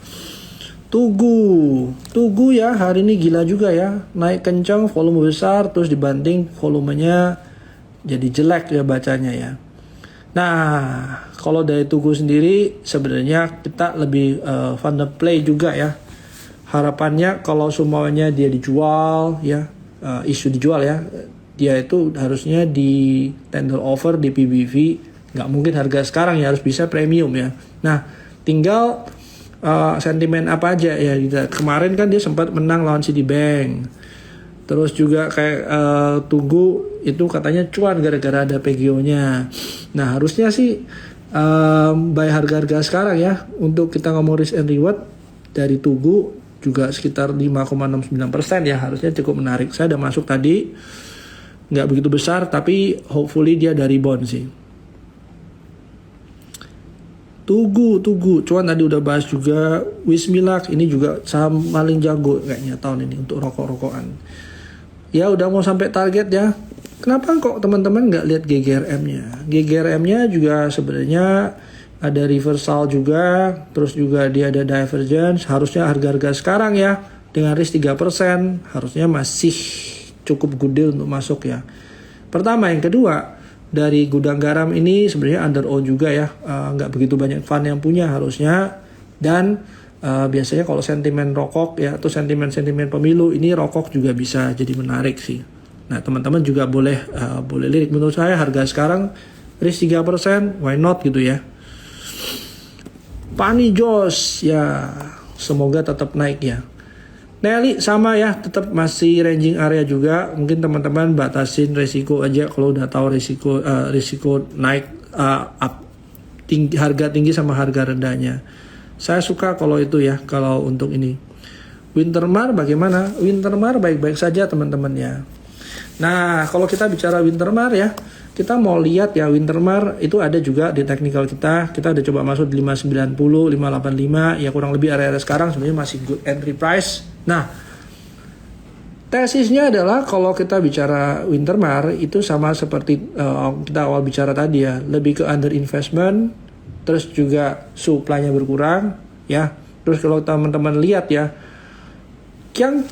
Tugu ya hari ini gila juga ya, naik kencang, volume besar, terus dibanting volumenya jadi jelek ya bacanya ya. Nah kalau dari Tugu sendiri sebenarnya kita lebih fund play juga ya. Harapannya kalau semuanya dia dijual ya, isu dijual ya, dia itu harusnya di tender offer di PBV, nggak mungkin harga sekarang ya, harus bisa premium ya. Nah tinggal sentimen apa aja ya. Kemarin kan dia sempat menang lawan Citibank, terus juga kayak Tugu itu katanya cuan gara-gara ada PGO-nya. Nah harusnya sih buy harga-harga sekarang ya. Untuk kita ngomong risk and reward dari Tugu juga sekitar 5,69% ya, harusnya cukup menarik. Saya udah masuk tadi, nggak begitu besar, tapi hopefully dia dari bond sih. Tugu, cuan tadi udah bahas juga. Wismilak ini juga saham paling jago kayaknya tahun ini untuk rokok-rokokan. Ya udah mau sampai target ya. Kenapa kok teman-teman nggak lihat GGRM-nya? GGRM-nya juga sebenarnya ada reversal juga, terus juga dia ada divergence. Harusnya harga-harga sekarang ya dengan risk 3% harusnya masih cukup good deal untuk masuk ya. Pertama, yang kedua, dari gudang garam ini sebenarnya under own juga ya, nggak begitu banyak fund yang punya harusnya, dan Biasanya kalau sentimen rokok ya atau sentimen pemilu ini rokok juga bisa jadi menarik sih. Nah teman-teman juga boleh lirik. Menurut saya harga sekarang risk 3%, why not gitu ya. Pani Jos ya semoga tetap naik ya. Nelly sama ya, tetap masih ranging area juga. Mungkin teman-teman batasin resiko aja kalau udah tahu risiko naik harga tinggi sama harga rendahnya. Saya suka kalau itu ya, kalau untuk ini. Wintermar bagaimana? Wintermar baik-baik saja teman-teman ya. Nah, kalau kita bicara Wintermar ya, kita mau lihat ya Wintermar itu ada juga di technical kita. Kita udah coba masuk di 590, 585, ya kurang lebih area-area sekarang sebenarnya masih good entry price. Nah, tesisnya adalah kalau kita bicara Wintermar itu sama seperti kita awal bicara tadi ya, lebih ke under investment, terus juga supply-nya berkurang ya. Terus kalau teman-teman lihat ya, yang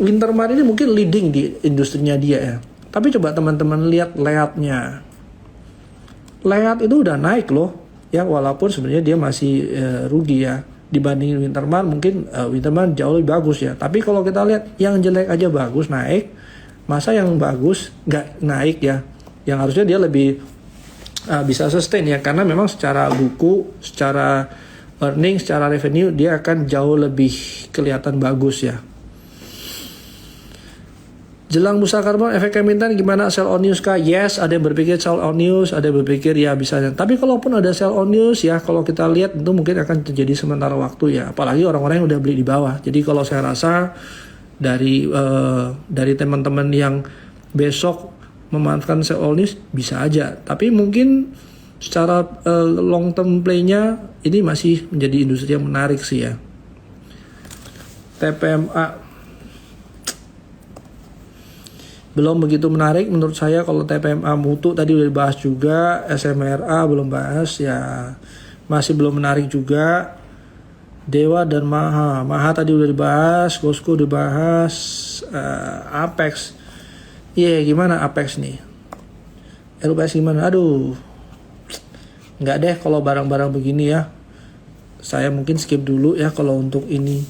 Wintermar ini mungkin leading di industrinya dia ya. Tapi coba teman-teman lihat layout-nya. Layout itu udah naik loh ya, walaupun sebenarnya dia masih rugi ya. Dibandingin Wintermar mungkin Wintermar jauh lebih bagus ya. Tapi kalau kita lihat yang jelek aja bagus naik, masa yang bagus nggak naik ya. Yang harusnya dia lebih bisa sustain ya, karena memang secara buku, secara earning, secara revenue dia akan jauh lebih kelihatan bagus ya. Jelang bursa karbon efek Kementan gimana, sell on news kah? Yes, ada yang berpikir sell on news, ada yang berpikir ya bisa. Tapi kalaupun ada sell on news ya, kalau kita lihat itu mungkin akan terjadi sementara waktu ya. Apalagi orang-orang yang udah beli di bawah. Jadi kalau saya rasa dari teman-teman yang besok memanfaatkan sell on news bisa aja. Tapi mungkin secara long term play-nya ini masih menjadi industri yang menarik sih ya. TPMA belum begitu menarik menurut saya. Kalau TPMA mutu tadi udah dibahas juga, SMRA belum bahas ya, masih belum menarik juga. Dewa dan Maha tadi udah dibahas, Costco udah dibahas, Apex gimana Apex nih, LPS gimana? Aduh, nggak deh kalau barang-barang begini ya, saya mungkin skip dulu ya. Kalau untuk ini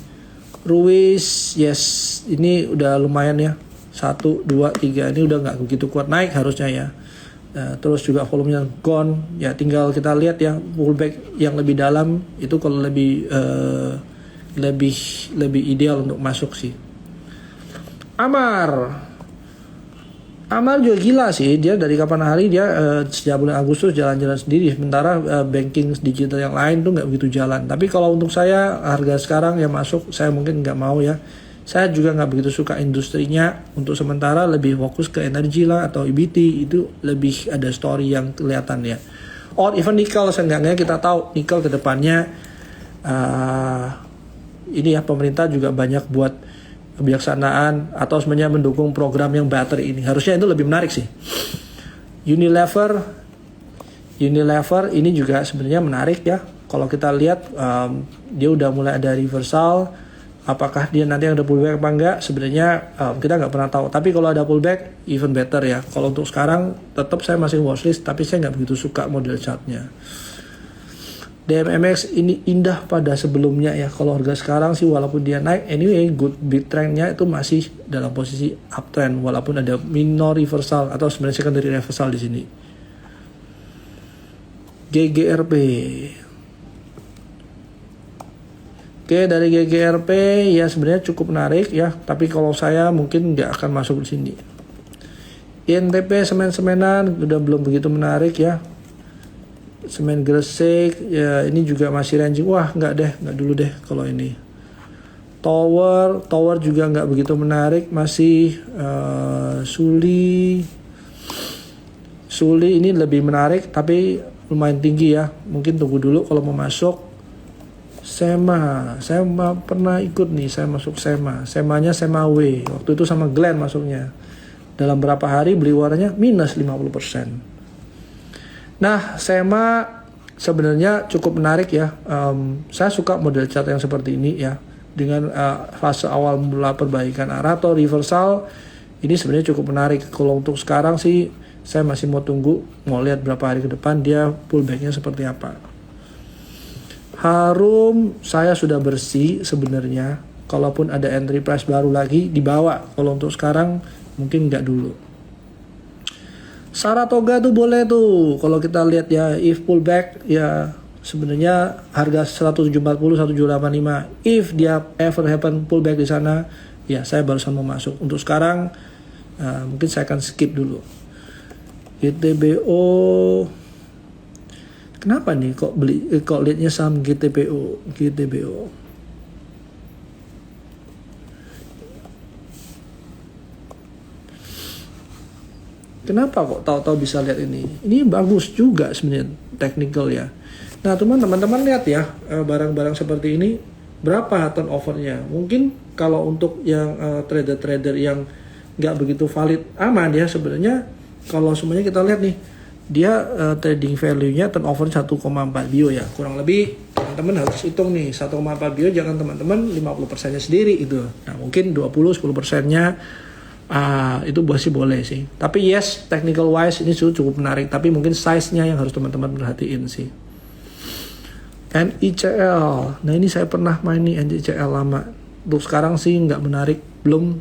Ruiz, yes ini udah lumayan ya, 1, 2, 3 ini udah nggak begitu kuat naik harusnya ya. Terus juga volumenya gone ya, tinggal kita lihat ya pullback yang lebih dalam itu kalau lebih ideal untuk masuk sih. Amar juga gila sih, dia dari kapan hari dia sejak bulan Agustus jalan-jalan sendiri, sementara banking digital yang lain tuh nggak begitu jalan. Tapi kalau untuk saya harga sekarang yang masuk saya mungkin nggak mau ya. Saya juga nggak begitu suka industrinya. Untuk sementara lebih fokus ke energi lah atau EBT, itu lebih ada story yang kelihatan ya. Or even nickel, seenggaknya kita tahu nickel ke depannya ini ya, pemerintah juga banyak buat kebijaksanaan atau sebenarnya mendukung program yang battery ini. Harusnya itu lebih menarik sih. Unilever ini juga sebenarnya menarik ya. Kalau kita lihat dia udah mulai ada reversal. Apakah dia nanti ada pullback apa enggak? Sebenarnya kita nggak pernah tahu. Tapi kalau ada pullback, even better ya. Kalau untuk sekarang, tetap saya masih watchlist, tapi saya nggak begitu suka model chartnya. DMMX ini indah pada sebelumnya ya. Kalau harga sekarang sih walaupun dia naik, anyway good big trendnya itu masih dalam posisi uptrend, walaupun ada minor reversal atau sebenarnya secondary reversal di sini. GGRP. Oke, dari GGRP ya sebenarnya cukup menarik ya, tapi kalau saya mungkin nggak akan masuk di sini. INTP semen-semenan udah belum begitu menarik ya. Semen Gresik ya ini juga masih ranging. Wah nggak dulu deh kalau ini. Tower juga nggak begitu menarik, masih Suli ini lebih menarik tapi lumayan tinggi ya. Mungkin tunggu dulu kalau mau masuk. Sema pernah ikut nih, saya masuk Semanya Sema W, waktu itu sama Glenn masuknya. Dalam berapa hari beli warnanya minus 50%. Nah Sema sebenarnya cukup menarik ya. Saya suka model chart yang seperti ini ya, dengan fase awal mula perbaikan arah atau reversal. Ini sebenarnya cukup menarik. Kalau untuk sekarang sih saya masih mau tunggu, mau lihat berapa hari ke depan dia pullbacknya seperti apa. Harum saya sudah bersih sebenarnya. Kalaupun ada entry price baru lagi dibawa. Kalau untuk sekarang mungkin nggak dulu. Saratoga tuh boleh tuh. Kalau kita lihat ya, if pullback ya sebenarnya harga 1740 1785. If dia ever happen pullback di sana, ya saya barusan mau masuk. Untuk sekarang mungkin saya akan skip dulu. GTBO, kenapa nih kok liatnya saham GTBO. Kenapa kok tahu-tahu bisa lihat ini? Ini bagus juga sebenarnya technical ya. Nah teman-teman lihat ya, barang-barang seperti ini berapa turnovernya. Mungkin kalau untuk yang trader-trader yang nggak begitu valid aman ya sebenarnya. Kalau semuanya kita lihat nih, dia trading value-nya turnover 1,4 bio ya. Kurang lebih teman-teman harus hitung nih 1,4 bio, jangan teman-teman 50%-nya sendiri itu. Nah mungkin 10%-nya itu masih boleh sih. Tapi yes, technical wise ini cukup menarik. Tapi mungkin size-nya yang harus teman-teman perhatiin sih. NICL. Nah ini saya pernah main nih NICL lama. Untuk sekarang sih nggak menarik. Belum.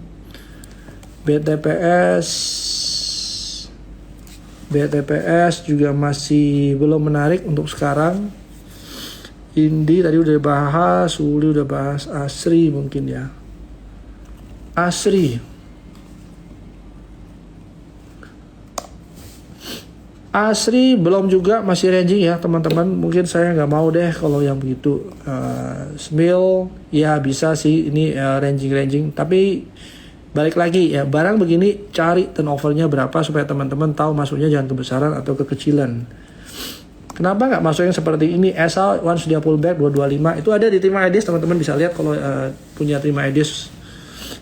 BTPS juga masih belum menarik untuk sekarang. Indi tadi udah bahas. Uli udah bahas. Asri mungkin ya. Asri belum juga, masih ranging ya teman-teman. Mungkin saya nggak mau deh kalau yang begitu. Smil ya bisa sih ini ranging. Tapi balik lagi ya, barang begini cari turnovernya berapa supaya teman-teman tahu masuknya jangan kebesaran atau kekecilan. Kenapa nggak masuk yang seperti ini? Asal once dia pullback 225 itu ada di Trima Ideas, teman-teman bisa lihat kalau punya Trima Ideas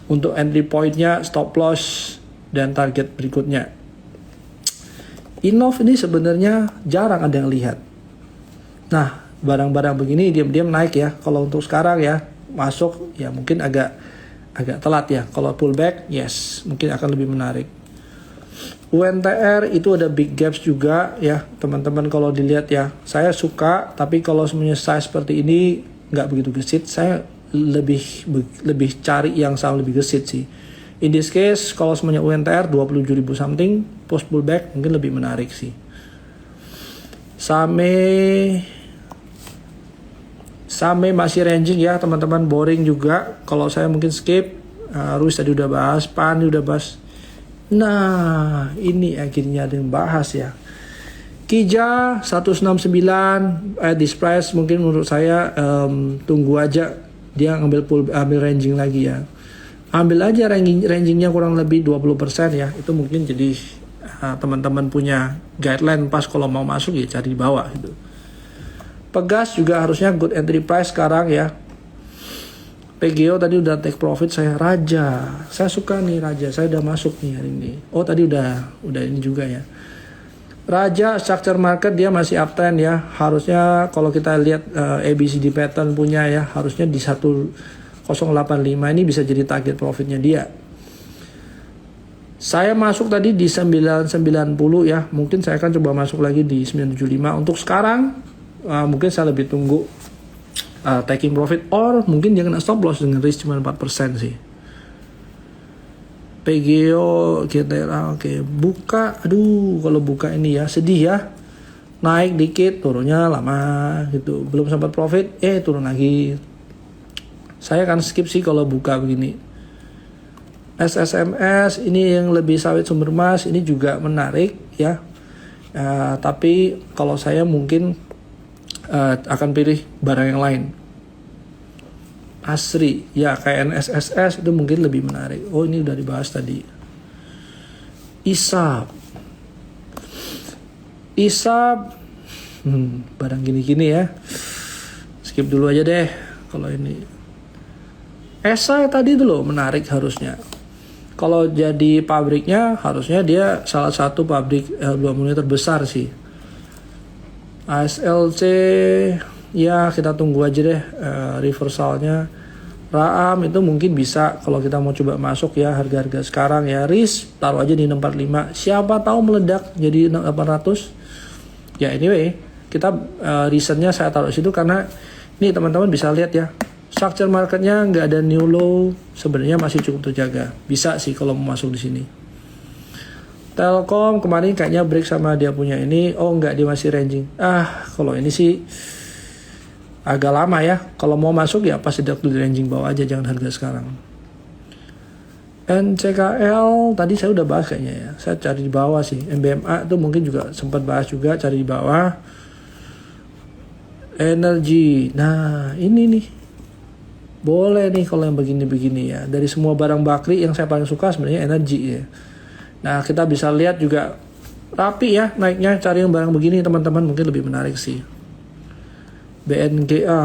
untuk entry point-nya, stop loss dan target berikutnya. Innov ini sebenarnya jarang ada yang lihat. Nah, barang-barang begini diam-diam naik ya. Kalau untuk sekarang ya, masuk ya mungkin agak telat ya. Kalau pullback, yes, mungkin akan lebih menarik. UNTR itu ada big gaps juga ya, teman-teman kalau dilihat ya. Saya suka, tapi kalau semuanya size seperti ini nggak begitu gesit, saya lebih cari yang saham lebih gesit sih. In this case, kalau semuanya UNTR 27.000 something, post pullback mungkin lebih menarik sih. Same masih ranging ya teman-teman, boring juga. Kalau saya mungkin skip. Ruiz tadi udah bahas, Pan udah bahas. Nah, ini akhirnya ada yang bahas ya. Kija 169 at this price mungkin menurut saya tunggu aja dia ambil ranging lagi ya. Ambil aja rangingnya kurang lebih 20% ya. Itu mungkin jadi teman-teman punya guideline pas kalau mau masuk ya cari di bawah gitu. Pegas juga harusnya good entry price sekarang ya. PGO tadi udah take profit saya. Raja, saya suka nih Raja, saya udah masuk nih hari ini. Oh tadi udah ini juga ya. Raja structure market dia masih uptrend ya. Harusnya kalau kita lihat ABCD pattern punya ya, harusnya di 1085 ini bisa jadi target profitnya dia. Saya masuk tadi di 990 ya. Mungkin saya akan coba masuk lagi di 975. Untuk sekarang mungkin saya lebih tunggu taking profit, or mungkin dia kena stop loss dengan risk cuma 4% sih. PGO GTRA oke. Buka, aduh kalau buka ini ya sedih ya. Naik dikit, turunnya lama gitu. Belum sempat profit, turun lagi. Saya akan skip sih kalau buka begini. SSMS ini yang lebih sawit sumber emas, ini juga menarik ya. Tapi kalau saya mungkin akan pilih barang yang lain. Asri ya, kayak NSSS itu mungkin lebih menarik. Oh ini udah dibahas tadi. ISAP barang gini-gini ya, skip dulu aja deh kalau ini. ESA tadi dulu menarik harusnya. Kalau jadi pabriknya harusnya dia salah satu pabrik 2 monitor terbesar sih. ASLC ya kita tunggu aja deh reversalnya. Raam itu mungkin bisa kalau kita mau coba masuk ya, harga-harga sekarang ya. RIS taruh aja di 645, siapa tahu meledak jadi 800 ya. Anyway kita reasonnya saya taruh situ karena Nih teman-teman bisa lihat ya, structure marketnya nggak ada new low, sebenarnya masih cukup terjaga. Bisa sih kalau mau masuk di sini. Telkom kemarin kayaknya break sama dia punya ini. Oh enggak, dia masih ranging. Kalau ini sih agak lama ya. Kalau mau masuk ya pas tidak di ranging bawah aja, jangan harga sekarang. NCKL tadi saya udah bahas kayaknya ya. Saya cari di bawah sih. MBMA tuh mungkin juga sempat bahas juga, cari di bawah. Energi. Nah, ini nih. Boleh nih kalau yang begini-begini ya. Dari semua barang bakri yang saya paling suka sebenarnya energi ya. Nah, kita bisa lihat juga rapi ya naiknya. Cari yang barang begini teman-teman mungkin lebih menarik sih. BNGA.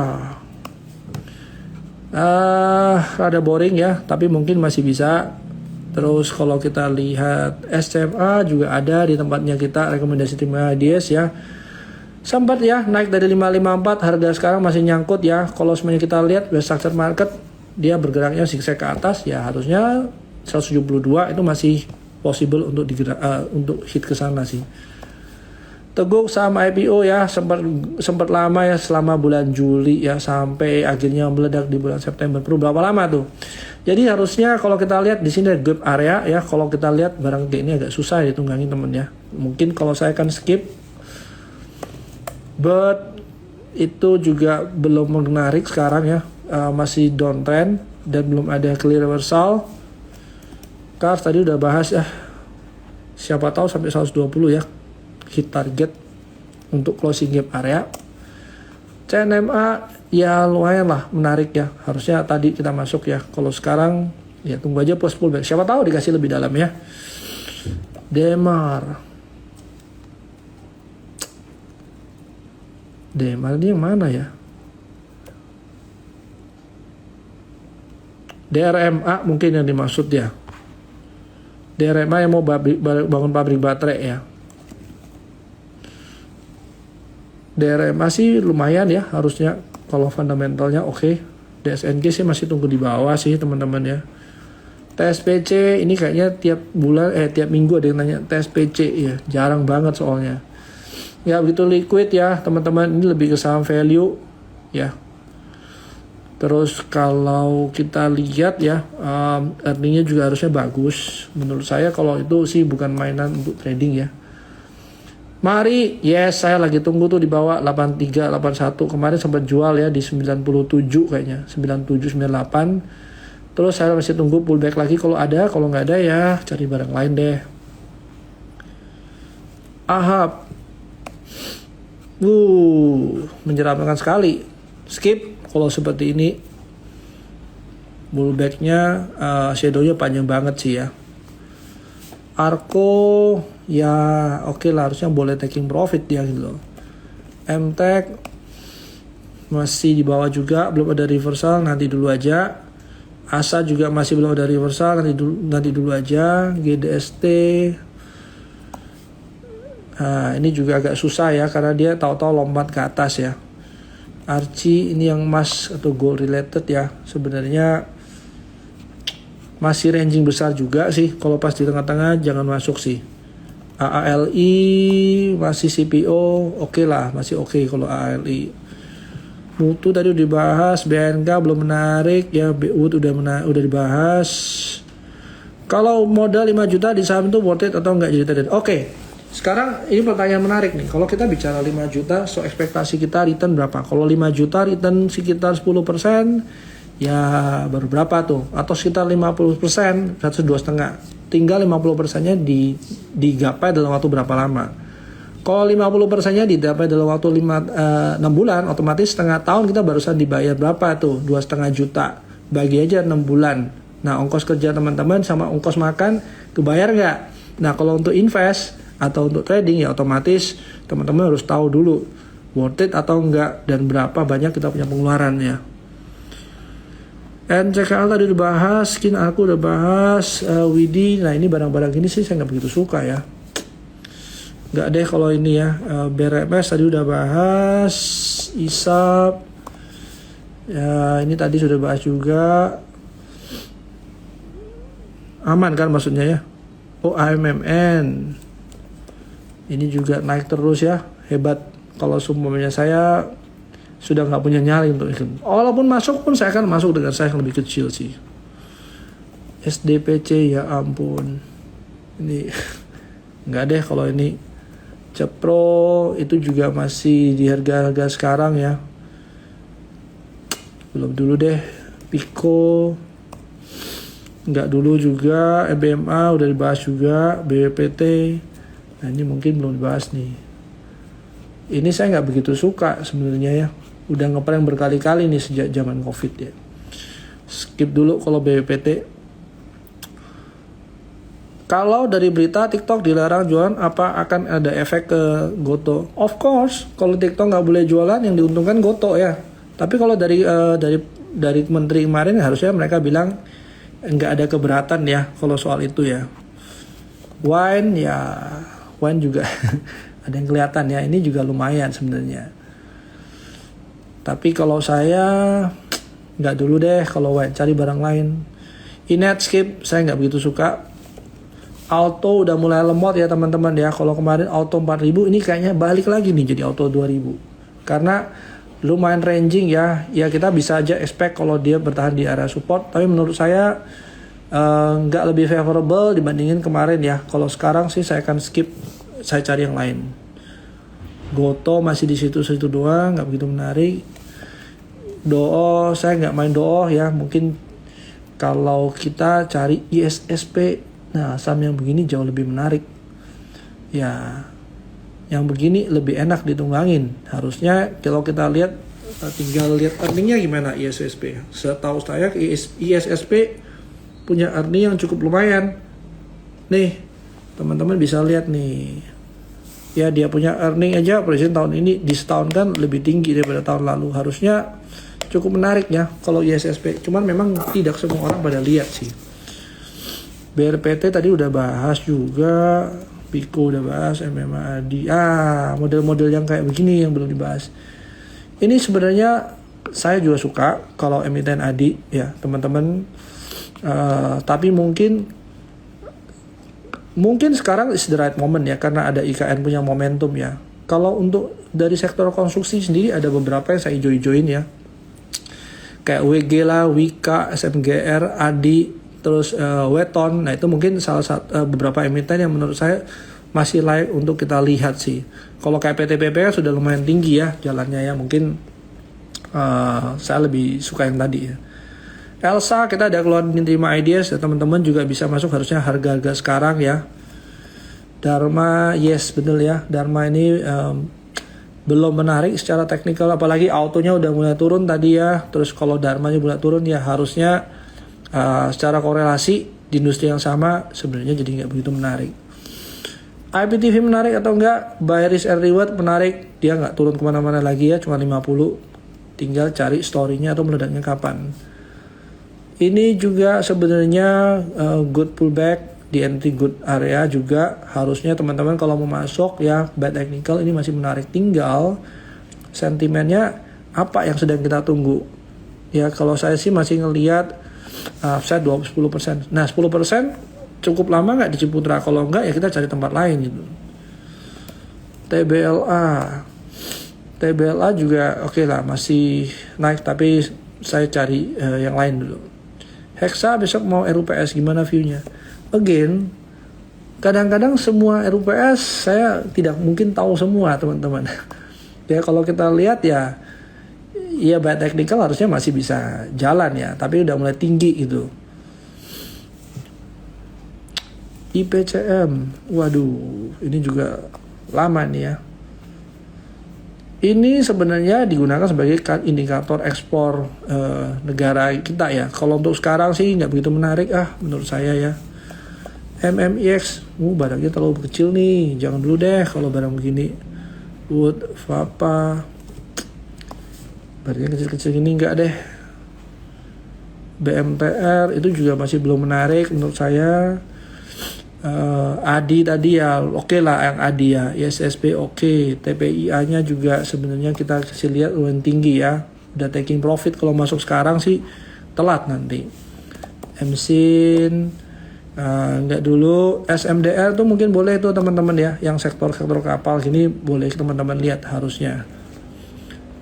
Rada boring ya, tapi mungkin masih bisa. Terus kalau kita lihat SCMA juga ada di tempatnya kita, rekomendasi tim IDS ya. Sempat ya naik dari 554, harga sekarang masih nyangkut ya. Kalau semuanya kita lihat best structure market, dia bergeraknya zigzag ke atas ya, harusnya 172 itu masih possible untuk untuk hit ke sana sih. Teguk saham IPO ya, sempat lama ya, selama bulan Juli ya, sampai akhirnya meledak di bulan September. Perlu berapa lama tuh? Jadi harusnya kalau kita lihat di sini gap area ya, kalau kita lihat barang kayak ini agak susah ditunggangin temen ya. Mungkin kalau saya akan skip, but itu juga belum menarik sekarang ya, masih downtrend dan belum ada clear reversal. Cars tadi udah bahas ya, siapa tahu sampai 120 ya hit target untuk closing gap area. CNMA ya lumayan lah menarik ya, harusnya tadi kita masuk ya. Kalau sekarang ya tunggu aja post pullback, siapa tahu dikasih lebih dalam ya. Demar ini yang mana ya? DRMA mungkin yang dimaksud ya. DRMA yang mau bangun pabrik baterai ya. DRMA sih lumayan ya harusnya kalau fundamentalnya oke. DSNG sih masih tunggu di bawah sih teman-teman ya. TSPC ini kayaknya tiap minggu ada yang nanya TSPC ya, jarang banget soalnya. Ya begitu liquid ya teman-teman, ini lebih ke saham value ya. Terus kalau kita lihat ya, earningnya juga harusnya bagus. Menurut saya kalau itu sih bukan mainan untuk trading ya. Mari, yes, saya lagi tunggu tuh di bawah 83, 81. Kemarin sempat jual ya di 97 kayaknya, 97, 98. Terus saya masih tunggu pullback lagi kalau ada, kalau nggak ada ya cari barang lain deh. Ahab. Menyeramkan sekali. Skip kalau seperti ini. Pullbacknya shadownya panjang banget sih ya. Arko ya oke lah, harusnya boleh taking profit dia gitu loh. MTech masih di bawah juga, belum ada reversal, nanti dulu aja. ASA juga masih belum ada reversal, nanti dulu aja. GDST ini juga agak susah ya karena dia tahu-tahu lompat ke atas ya. Archie ini yang emas atau gold related ya, sebenarnya masih ranging besar juga sih. Kalau pas di tengah-tengah jangan masuk sih. AALI masih CPO oke lah, masih oke kalau AALI. Mutu tadi udah dibahas, BNK belum menarik ya, BUT udah dibahas. Kalau modal 5 juta di saham itu worth it atau enggak jadi trader? Oke. Sekarang ini pertanyaan menarik nih. Kalau kita bicara 5 juta, so ekspektasi kita return berapa? Kalau 5 juta return sekitar 10%, ya baru berapa tuh? Atau sekitar 50%, 102,5. Tinggal 50%-nya digapai dalam waktu berapa lama? Kalau 50%-nya didapat dalam waktu 6 bulan, otomatis setengah tahun kita barusan dibayar berapa tuh? 2,5 juta. Bagi aja 6 bulan. Nah, ongkos kerja teman-teman sama ongkos makan kebayar nggak? Nah, kalau untuk invest atau untuk trading ya otomatis teman-teman harus tahu dulu worth it atau enggak dan berapa banyak kita punya pengeluaran ya. NCKL tadi udah bahas, Skin aku udah bahas, Widi. Nah ini barang-barang ini sih saya nggak begitu suka ya. Nggak deh kalau ini ya. BRMS tadi udah bahas, ISAP. Ya ini tadi sudah bahas juga. Aman kan maksudnya ya. Oh AMMN. Ini juga naik terus ya, hebat. Kalau semuanya saya sudah nggak punya nyali untuk ikut. Walaupun masuk pun saya akan masuk dengan size yang lebih kecil sih. SDPC ya ampun, ini nggak deh kalau ini. Cepro itu juga masih di harga-harga sekarang ya, belum dulu deh. Pico nggak dulu juga. EBMA udah dibahas juga. BWPT, nah ini mungkin belum dibahas nih. Ini saya nggak begitu suka sebenarnya ya, udah ngeprank berkali-kali nih sejak zaman COVID ya. Skip dulu kalau BWPT. Kalau dari berita TikTok dilarang jualan, apa akan ada efek ke Goto? Of course, kalau TikTok nggak boleh jualan, yang diuntungkan Goto ya. Tapi kalau dari menteri kemarin harusnya mereka bilang nggak ada keberatan ya kalau soal itu ya. Wine juga ada yang kelihatan ya, ini juga lumayan sebenarnya. Tapi kalau saya nggak dulu deh kalau wine, cari barang lain. Netscape saya nggak begitu suka. Auto udah mulai lemot ya teman-teman ya. Kalau kemarin auto 4000, ini kayaknya balik lagi nih jadi auto 2000. Karena lumayan ranging ya. Ya kita bisa aja expect kalau dia bertahan di area support. Tapi menurut saya nggak lebih favorable dibandingin kemarin ya. Kalau sekarang sih saya akan skip, saya cari yang lain. Goto masih di situ-situ doang, nggak begitu menarik. Doo, saya nggak main Doo ya. Mungkin kalau kita cari ISSP, nah saham yang begini jauh lebih menarik. Ya, yang begini lebih enak ditunggangin. Harusnya kalau kita lihat, tinggal lihat earningnya gimana ISSP. Setahu saya ISSP punya earning yang cukup lumayan. Nih, teman-teman bisa lihat nih. Ya, dia punya earning aja presiden tahun ini di setahun kan lebih tinggi daripada tahun lalu. Harusnya cukup menarik ya kalau ISSP. Cuman memang tidak semua orang pada lihat sih. BRPT tadi udah bahas juga. Pico udah bahas. MMA ADI. Model-model yang kayak begini yang belum dibahas. Ini sebenarnya saya juga suka kalau emiten ADI ya teman-teman. Tapi mungkin sekarang is the right moment ya, karena ada IKN punya momentum ya. Kalau untuk dari sektor konstruksi sendiri ada beberapa yang saya hijau-hijauin ya. Kayak WG lah, Wika, SMGR, ADI, terus Weton. Nah itu mungkin salah satu beberapa emiten yang menurut saya masih layak untuk kita lihat sih. Kalau kayak PTPP kan sudah lumayan tinggi ya jalannya ya. Mungkin saya lebih suka yang tadi ya. Elsa kita ada keluar terima ideas ya, teman-teman juga bisa masuk harusnya harga-harga sekarang ya. Dharma yes betul ya, Dharma ini belum menarik secara teknikal, apalagi autonya udah mulai turun tadi ya. Terus kalau Dharmanya mulai turun ya harusnya secara korelasi di industri yang sama sebenarnya jadi nggak begitu menarik. IPTV menarik atau enggak? Buy risk and reward menarik, dia nggak turun kemana-mana lagi ya, cuma 50. Tinggal cari story-nya atau meledaknya kapan. Ini juga sebenarnya good pullback di entry good area juga. Harusnya teman-teman kalau mau masuk ya buy technical ini masih menarik. Tinggal sentimennya apa yang sedang kita tunggu. Ya kalau saya sih masih ngelihat upside 10%. Nah 10% cukup lama nggak di Ciputra? Kalau enggak ya kita cari tempat lain gitu. TBLA juga oke lah masih naik, tapi saya cari yang lain dulu. Hexa besok mau RUPS, gimana view-nya? Again, kadang-kadang semua RUPS saya tidak mungkin tahu semua teman-teman. Ya kalau kita lihat ya buy technical harusnya masih bisa jalan ya, tapi udah mulai tinggi gitu. IPCM, waduh, ini juga lama nih ya. Ini sebenarnya digunakan sebagai indikator ekspor negara kita ya. Kalau untuk sekarang sih nggak begitu menarik menurut saya ya. MMIX, barangnya terlalu kecil nih, jangan dulu deh kalau barang begini. Wood, Vapa, barangnya kecil-kecil gini nggak deh. BMTR itu juga masih belum menarik menurut saya. ADI tadi ya oke lah yang ADI ya, ISSP oke. TPIA nya juga sebenarnya kita kasih lihat lumayan tinggi ya, udah taking profit. Kalau masuk sekarang sih telat nanti. MSIN nggak dulu. SMDR tuh mungkin boleh tuh teman-teman ya, yang sektor kapal gini boleh teman-teman lihat harusnya.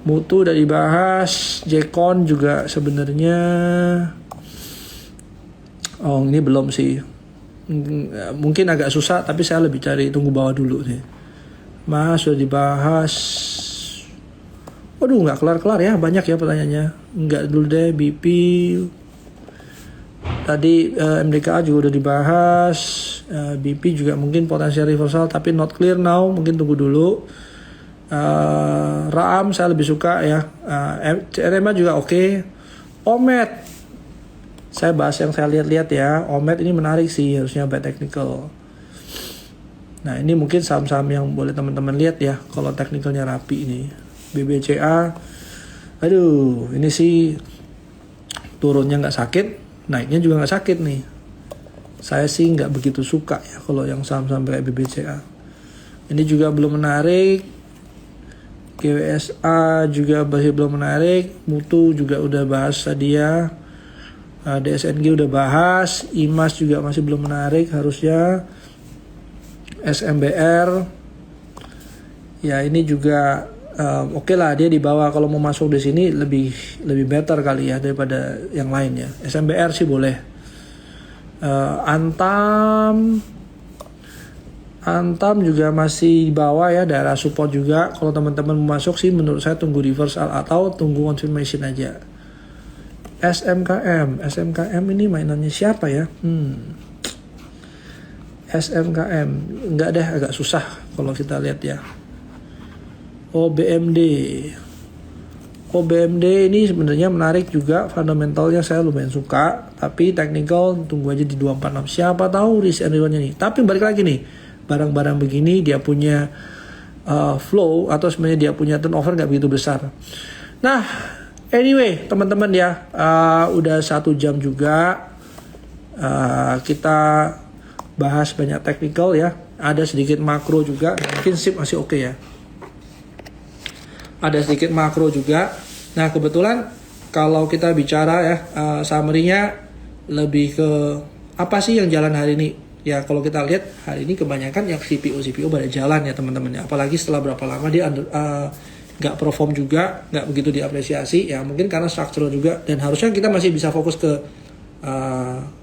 Mutu udah dibahas, Jekon juga sebenarnya. Oh ini belum sih. Mungkin agak susah, tapi saya lebih cari tunggu bawah dulu sih. Mas sudah dibahas. Waduh nggak kelar-kelar ya, banyak ya pertanyaannya. Nggak dulu deh, BP. Tadi MDKA juga udah dibahas. BP juga mungkin potensial reversal, tapi not clear now, mungkin tunggu dulu. Raam saya lebih suka ya. RMA juga oke. Omet saya bahas yang saya lihat-lihat ya. Omet ini menarik sih, harusnya buy technical. Nah ini mungkin saham-saham yang boleh teman-teman lihat ya, kalau teknikalnya rapi ini. BBCA, aduh ini sih turunnya nggak sakit, naiknya juga nggak sakit nih. Saya sih nggak begitu suka ya kalau yang saham-saham kayak BBCA. Ini juga belum menarik. GWSA juga masih belum menarik. Mutu juga udah bahas tadi ya. DSNG udah bahas. IMAS juga masih belum menarik harusnya. SMBR ya ini juga oke lah, dia di bawah. Kalau mau masuk di sini lebih better kali ya daripada yang lain ya. SMBR sih boleh. Antam juga masih di bawah ya, daerah support juga. Kalau teman-teman mau masuk sih menurut saya tunggu reversal atau tunggu confirmation aja. SMKM ini mainannya siapa ya? SMKM enggak deh, agak susah kalau kita lihat ya. OBMD ini sebenarnya menarik juga, fundamentalnya saya lumayan suka, tapi technical tunggu aja di 246. Siapa tahu risk and rewardnya nih. Tapi balik lagi nih, barang-barang begini dia punya flow atau sebenarnya dia punya turnover nggak begitu besar. Nah anyway teman-teman ya, udah 1 jam juga. Kita bahas banyak technical ya, ada sedikit makro juga, mungkin SIP masih oke ya. Ada sedikit makro juga. Nah kebetulan kalau kita bicara ya, summary-nya lebih ke apa sih yang jalan hari ini. Ya kalau kita lihat hari ini kebanyakan yang CPO pada jalan ya teman-teman ya. Apalagi setelah berapa lama dia nggak perform juga, nggak begitu diapresiasi ya, mungkin karena structural juga. Dan harusnya kita masih bisa fokus ke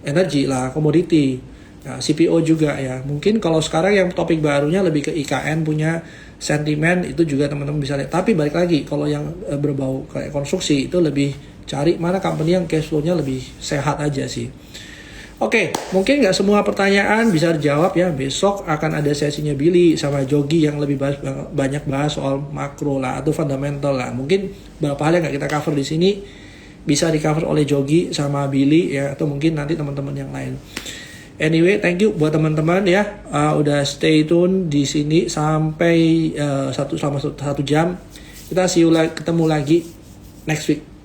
energi lah, komoditi. Nah, CPO juga ya. Mungkin kalau sekarang yang topik barunya lebih ke IKN punya sentimen, itu juga teman-teman bisa lihat. Tapi balik lagi, kalau yang berbau kayak konstruksi itu lebih cari mana company yang cash flow-nya lebih sehat aja sih. Oke, mungkin nggak semua pertanyaan bisa dijawab ya. Besok akan ada sesinya Billy sama Jogi yang lebih banyak bahas soal makro lah atau fundamental lah. Mungkin beberapa hal yang nggak kita cover di sini bisa di cover oleh Jogi sama Billy ya, atau mungkin nanti teman-teman yang lain. Anyway, thank you buat teman-teman ya, udah stay tune di sini sampai selama 1 jam. Kita ketemu lagi next week.